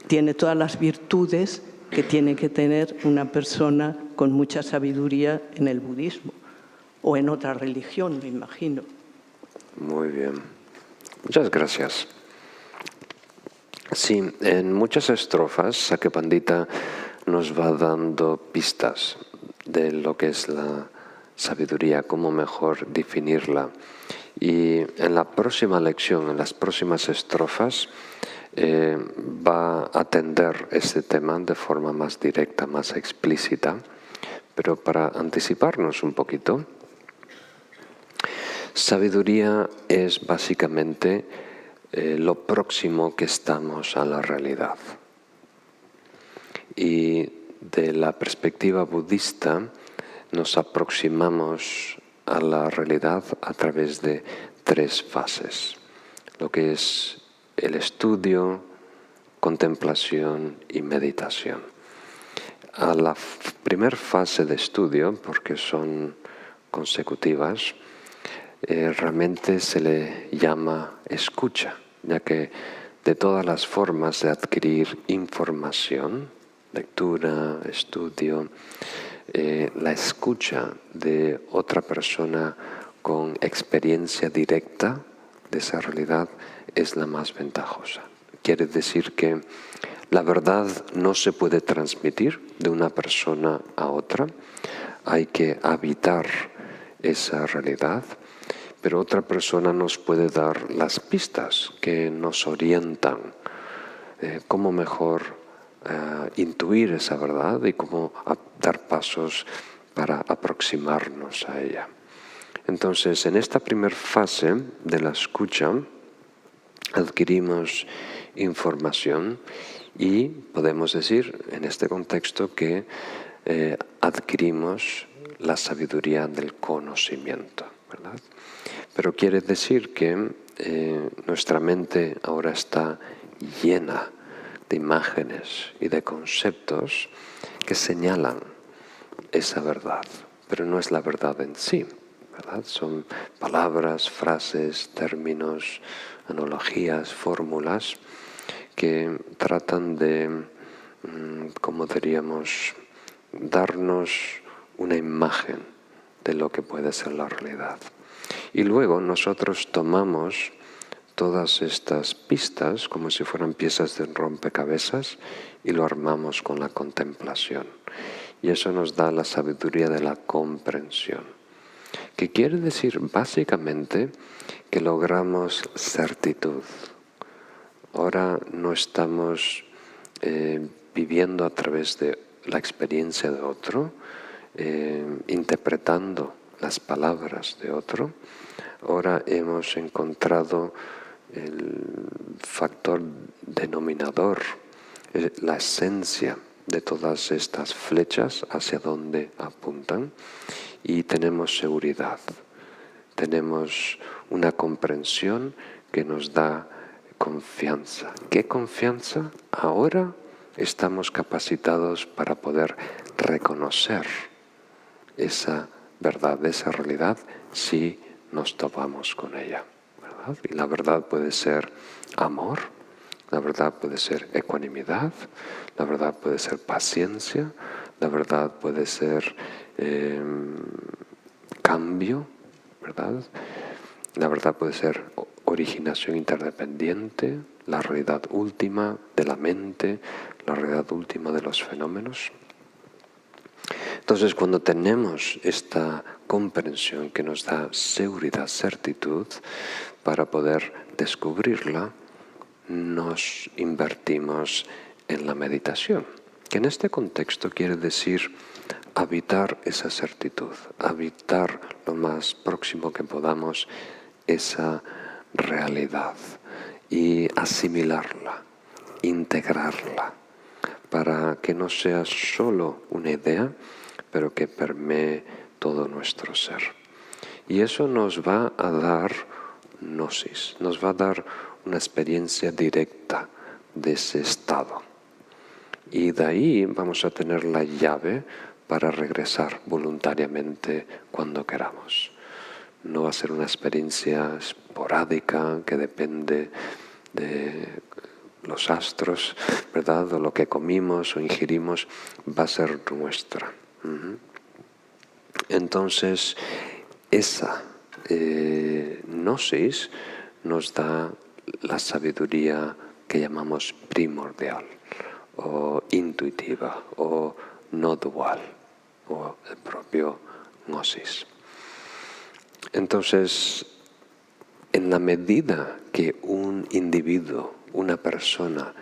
tiene todas las virtudes que tiene que tener una persona con mucha sabiduría en el budismo o en otra religión, me imagino. Muy bien. Muchas gracias. Sí, en muchas estrofas Sakya Pandita nos va dando pistas de lo que es la sabiduría, cómo mejor definirla. Y en la próxima lección, en las próximas estrofas, va a atender este tema de forma más directa, más explícita. Pero para anticiparnos un poquito, sabiduría es básicamente lo próximo que estamos a la realidad. Y de la perspectiva budista nos aproximamos a la realidad a través de 3 fases, lo que es el estudio, contemplación y meditación. A la primera fase de estudio, porque son consecutivas, realmente se le llama escucha, ya que de todas las formas de adquirir información, lectura, estudio, la escucha de otra persona con experiencia directa de esa realidad es la más ventajosa. Quiere decir que la verdad no se puede transmitir de una persona a otra, hay que habitar esa realidad, pero otra persona nos puede dar las pistas que nos orientan cómo mejor intuir esa verdad y cómo dar pasos para aproximarnos a ella. Entonces, en esta primera fase de la escucha, adquirimos información y podemos decir en este contexto que adquirimos la sabiduría del conocimiento, ¿verdad? Pero quiere decir que nuestra mente ahora está llena de imágenes y de conceptos que señalan esa verdad, pero no es la verdad en sí, ¿verdad? Son palabras, frases, términos, analogías, fórmulas que tratan de, como diríamos, darnos una imagen de lo que puede ser la realidad. Y luego nosotros tomamos todas estas pistas como si fueran piezas de rompecabezas y lo armamos con la contemplación. Y eso nos da la sabiduría de la comprensión, que quiere decir básicamente que logramos certitud. Ahora no estamos viviendo a través de la experiencia de otro, interpretando las palabras de otro. Ahora hemos encontrado el factor denominador, la esencia de todas estas flechas hacia dónde apuntan y tenemos seguridad, tenemos una comprensión que nos da confianza. ¿Qué confianza? Ahora estamos capacitados para poder reconocer esa verdad, esa realidad, si nos topamos con ella, ¿verdad? Y la verdad puede ser amor, la verdad puede ser ecuanimidad, la verdad puede ser paciencia, la verdad puede ser cambio, ¿verdad? La verdad puede ser originación interdependiente, la realidad última de la mente, la realidad última de los fenómenos. Entonces, cuando tenemos esta comprensión que nos da seguridad, certitud, para poder descubrirla, nos invertimos en la meditación, que en este contexto quiere decir habitar esa certitud, habitar lo más próximo que podamos esa realidad y asimilarla, integrarla, para que no sea solo una idea, pero que permee todo nuestro ser. Y eso nos va a dar gnosis, nos va a dar una experiencia directa de ese estado. Y de ahí vamos a tener la llave para regresar voluntariamente cuando queramos. No va a ser una experiencia esporádica que depende de los astros, ¿verdad? O lo que comimos o ingerimos, va a ser nuestra. Entonces, esa gnosis nos da la sabiduría que llamamos primordial, o intuitiva, o no dual, o el propio gnosis. Entonces, en la medida que un individuo, una persona,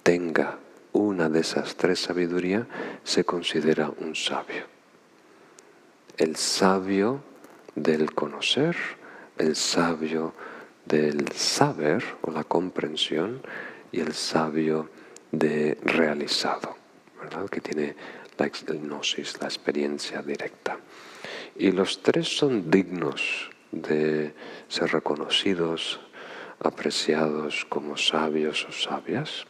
tenga una de esas tres sabidurías, se considera un sabio. El sabio del conocer, el sabio del saber o la comprensión y el sabio de realizado, ¿verdad? Que tiene el gnosis, la experiencia directa. Y los tres son dignos de ser reconocidos, apreciados como sabios o sabias.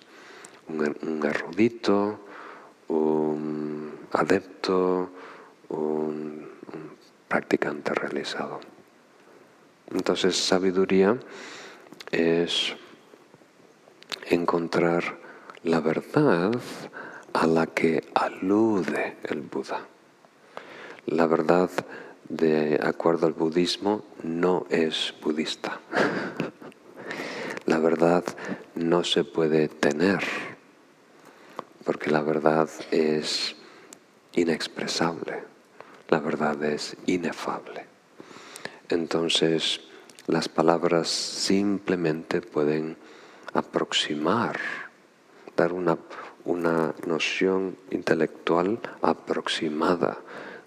Un erudito, un adepto, un practicante realizado. Entonces, sabiduría es encontrar la verdad a la que alude el Buda. La verdad, de acuerdo al budismo, no es budista. La verdad no se puede tener, porque la verdad es inexpresable, la verdad es inefable. Entonces, las palabras simplemente pueden aproximar, dar una noción intelectual aproximada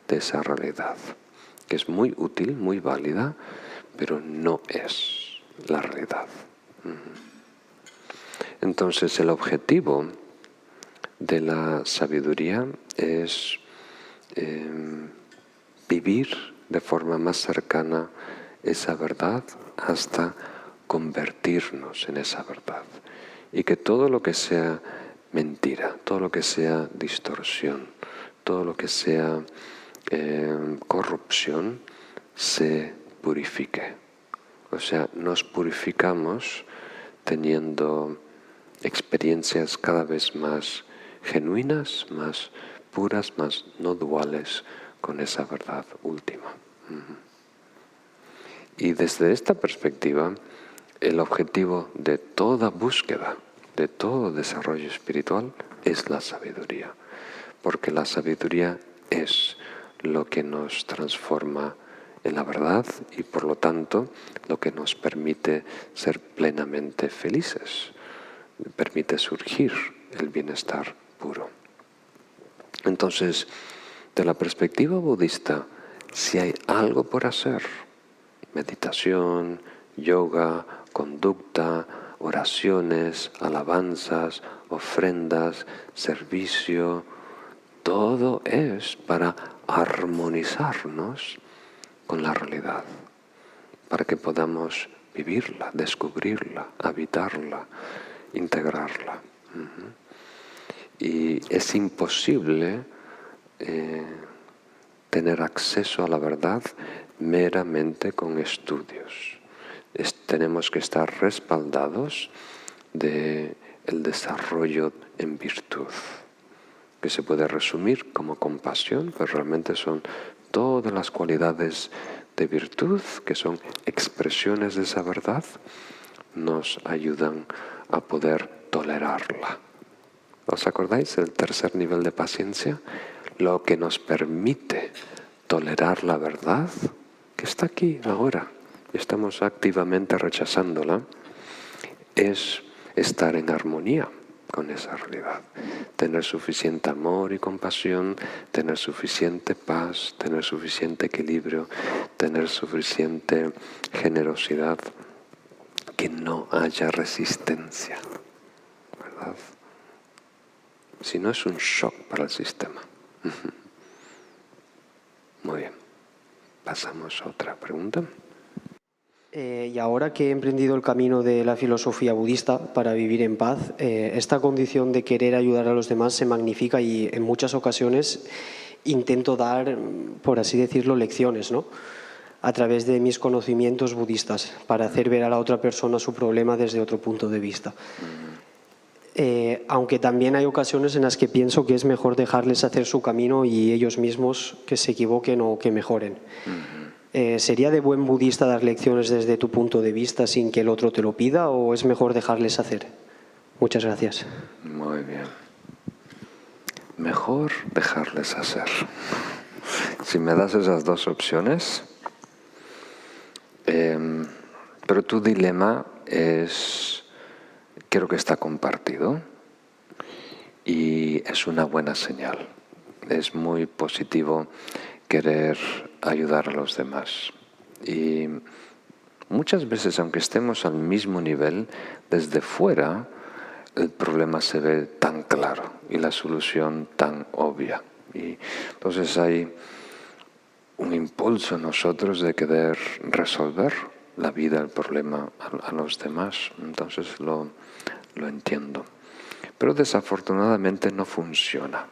de esa realidad, que es muy útil, muy válida, pero no es la realidad. Entonces, el objetivo de la sabiduría es vivir de forma más cercana esa verdad hasta convertirnos en esa verdad. Y que todo lo que sea mentira, todo lo que sea distorsión, todo lo que sea corrupción, se purifique. O sea, nos purificamos teniendo experiencias cada vez más genuinas, más puras, más no duales con esa verdad última. Y desde esta perspectiva, el objetivo de toda búsqueda, de todo desarrollo espiritual, es la sabiduría. Porque la sabiduría es lo que nos transforma en la verdad y por lo tanto lo que nos permite ser plenamente felices, permite surgir el bienestar puro. Entonces, de la perspectiva budista, si hay algo por hacer, meditación, yoga, conducta, oraciones, alabanzas, ofrendas, servicio, todo es para armonizarnos con la realidad, para que podamos vivirla, descubrirla, habitarla, integrarla. Y es imposible tener acceso a la verdad meramente con estudios. Tenemos que estar respaldados del desarrollo en virtud, que se puede resumir como compasión, pero realmente son todas las cualidades de virtud, que son expresiones de esa verdad, nos ayudan a poder tolerarla. ¿Os acordáis del tercer nivel de paciencia? Lo que nos permite tolerar la verdad, que está aquí ahora, y estamos activamente rechazándola, es estar en armonía con esa realidad. Tener suficiente amor y compasión, tener suficiente paz, tener suficiente equilibrio, tener suficiente generosidad, que no haya resistencia, ¿verdad? Si no, es un shock para el sistema. Muy bien. Pasamos a otra pregunta. Y ahora que he emprendido el camino de la filosofía budista para vivir en paz, esta condición de querer ayudar a los demás se magnifica y en muchas ocasiones intento dar, por así decirlo, lecciones, ¿no?, a través de mis conocimientos budistas para hacer ver a la otra persona su problema desde otro punto de vista. Aunque también hay ocasiones en las que pienso que es mejor dejarles hacer su camino y ellos mismos que se equivoquen o que mejoren. ¿Sería de buen budista dar lecciones desde tu punto de vista sin que el otro te lo pida o es mejor dejarles hacer? Muchas gracias. Muy bien. Mejor dejarles hacer. Si me das esas dos opciones, pero tu dilema es, creo que está compartido y es una buena señal. Es muy positivo querer ayudar a los demás. Y muchas veces, aunque estemos al mismo nivel, desde fuera el problema se ve tan claro y la solución tan obvia. Y entonces hay un impulso en nosotros de querer resolver la vida, el problema a los demás. Entonces lo entiendo. Pero desafortunadamente no funciona.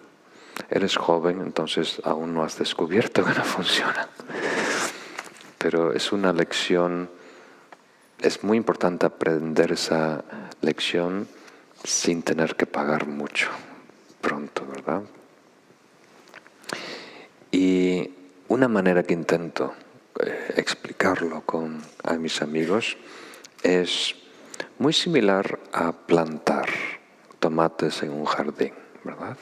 Eres joven, entonces aún no has descubierto que no funciona. Pero es una lección, es muy importante aprender esa lección sin tener que pagar mucho pronto, ¿verdad? Y una manera que intento explicarlo a mis amigos es muy similar a plantar tomates en un jardín, ¿verdad?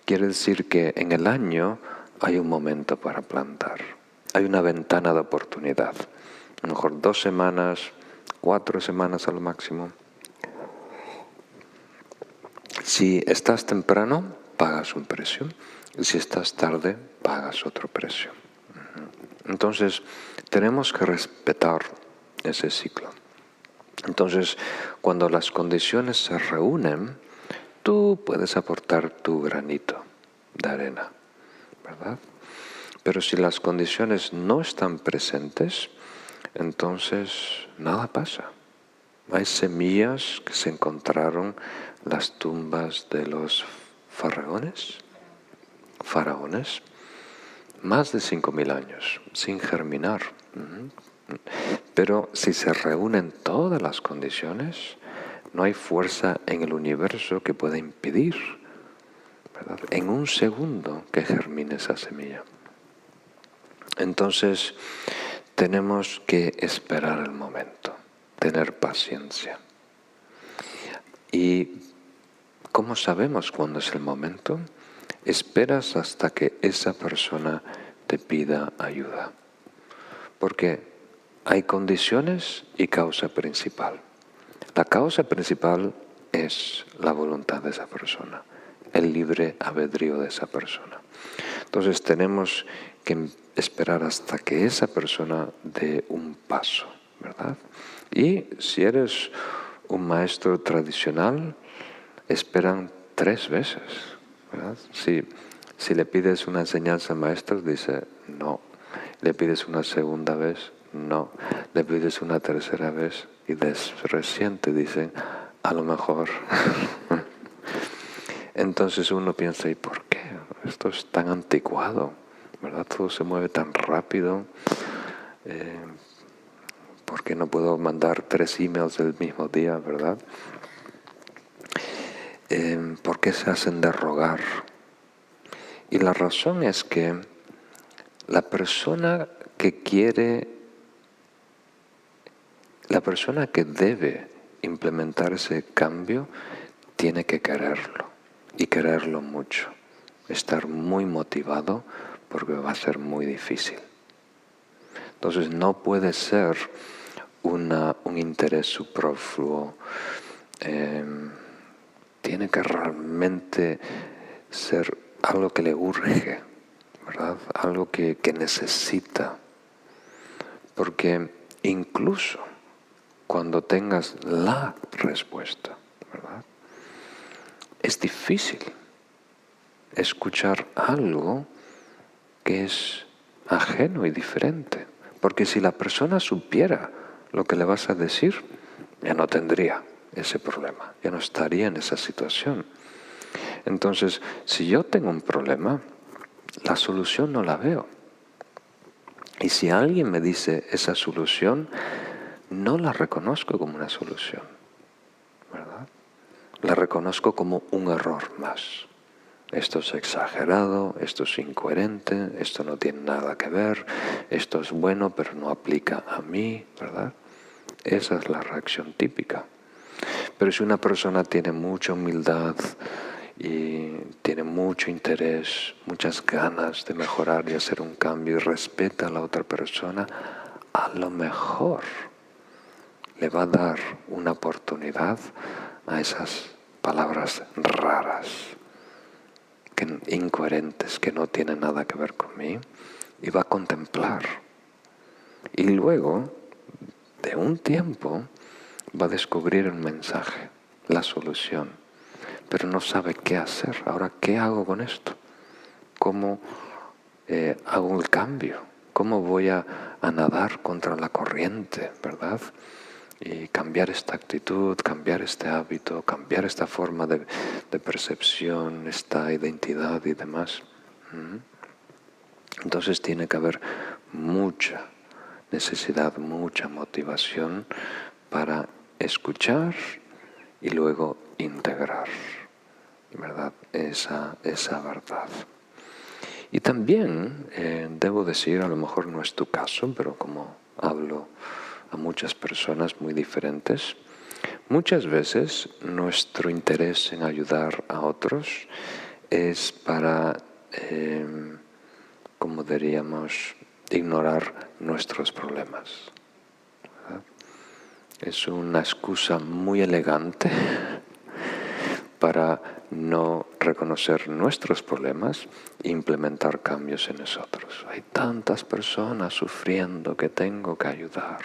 Quiere decir que en el año hay un momento para plantar. Hay una ventana de oportunidad. A lo mejor 2 semanas, 4 semanas al máximo. Si estás temprano, pagas un precio. Y si estás tarde, pagas otro precio. Entonces, tenemos que respetar ese ciclo. Entonces, cuando las condiciones se reúnen, tú puedes aportar tu granito de arena, ¿verdad? Pero si las condiciones no están presentes, entonces nada pasa. Hay semillas que se encontraron en las tumbas de los faraones, más de 5.000 años, sin germinar. Pero si se reúnen todas las condiciones, no hay fuerza en el universo que pueda impedir, ¿verdad?, en un segundo que germine esa semilla. Entonces, tenemos que esperar el momento, tener paciencia. ¿Y cómo sabemos cuándo es el momento? Esperas hasta que esa persona te pida ayuda. Porque hay condiciones y causa principal. La causa principal es la voluntad de esa persona, el libre albedrío de esa persona. Entonces tenemos que esperar hasta que esa persona dé un paso, ¿verdad? Y si eres un maestro tradicional, esperan 3 veces, ¿verdad? Si le pides una enseñanza al maestro, dice no. Le pides una segunda vez, no. Le pides una tercera vez y recién te dicen, a lo mejor. Entonces uno piensa, ¿y por qué? esto es tan anticuado, ¿verdad? Todo se mueve tan rápido. ¿Por qué no puedo mandar 3 emails el mismo día, verdad? ¿Por qué se hacen de rogar? Y la razón es que la persona que debe implementar ese cambio, tiene que quererlo, y quererlo mucho. Estar muy motivado, porque va a ser muy difícil. Entonces no puede ser un interés superfluo. Tiene que realmente ser algo que le urge, ¿verdad? Algo que necesita. Porque incluso cuando tengas la respuesta, ¿verdad? Es difícil escuchar algo que es ajeno y diferente. Porque si la persona supiera lo que le vas a decir, ya no tendría ese problema, ya no estaría en esa situación. Entonces, si yo tengo un problema, la solución no la veo. Y si alguien me dice esa solución, no la reconozco como una solución, ¿verdad? La reconozco como un error más. Esto es exagerado, esto es incoherente, esto no tiene nada que ver, esto es bueno pero no aplica a mí, ¿verdad? Esa es la reacción típica. Pero si una persona tiene mucha humildad y tiene mucho interés, muchas ganas de mejorar y hacer un cambio y respeta a la otra persona, a lo mejor le va a dar una oportunidad a esas palabras raras, incoherentes, que no tienen nada que ver conmigo, y va a contemplar. Y luego, de un tiempo, va a descubrir el mensaje, la solución, pero no sabe qué hacer. Ahora, ¿qué hago con esto? ¿Cómo hago el cambio? ¿Cómo voy a nadar contra la corriente, verdad? Y cambiar esta actitud, cambiar este hábito, cambiar esta forma de percepción, esta identidad y demás. Entonces tiene que haber mucha necesidad, mucha motivación para escuchar y luego integrar, ¿verdad? Esa verdad. Y también debo decir, a lo mejor no es tu caso, pero como hablo a muchas personas muy diferentes, muchas veces nuestro interés en ayudar a otros es para, como diríamos, ignorar nuestros problemas, ¿verdad? Es una excusa muy elegante para no reconocer nuestros problemas e implementar cambios en nosotros. Hay tantas personas sufriendo que tengo que ayudar.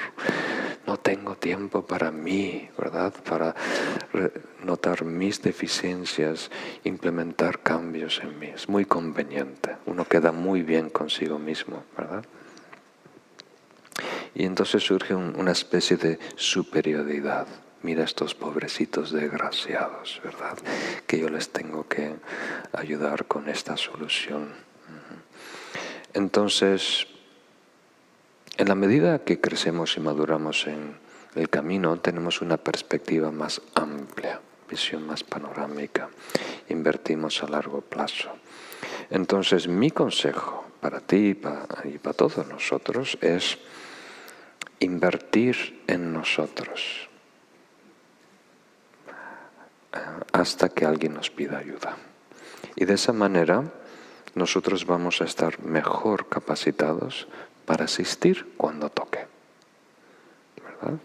No tengo tiempo para mí, ¿verdad? Para notar mis deficiencias, implementar cambios en mí. Es muy conveniente. Uno queda muy bien consigo mismo, ¿verdad? Y entonces surge una especie de superioridad. Mira estos pobrecitos desgraciados, ¿verdad? Que yo les tengo que ayudar con esta solución. Entonces, en la medida que crecemos y maduramos en el camino, tenemos una perspectiva más amplia, visión más panorámica. Invertimos a largo plazo. Entonces, mi consejo para ti y para todos nosotros es invertir en nosotros hasta que alguien nos pida ayuda. Y de esa manera nosotros vamos a estar mejor capacitados para asistir cuando toque, ¿verdad?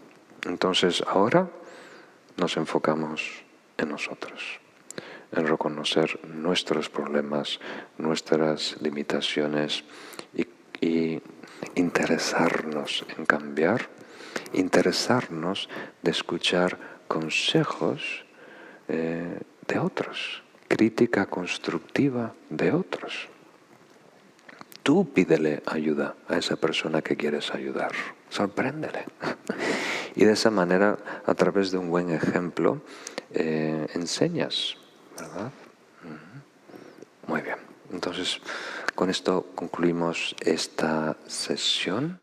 Entonces ahora nos enfocamos en nosotros, en reconocer nuestros problemas, nuestras limitaciones y interesarnos en cambiar, interesarnos de escuchar consejos de otros, crítica constructiva de otros. Tú pídele ayuda a esa persona que quieres ayudar, sorpréndele. Y de esa manera, a través de un buen ejemplo, enseñas, ¿verdad? Muy bien. Entonces, con esto concluimos esta sesión.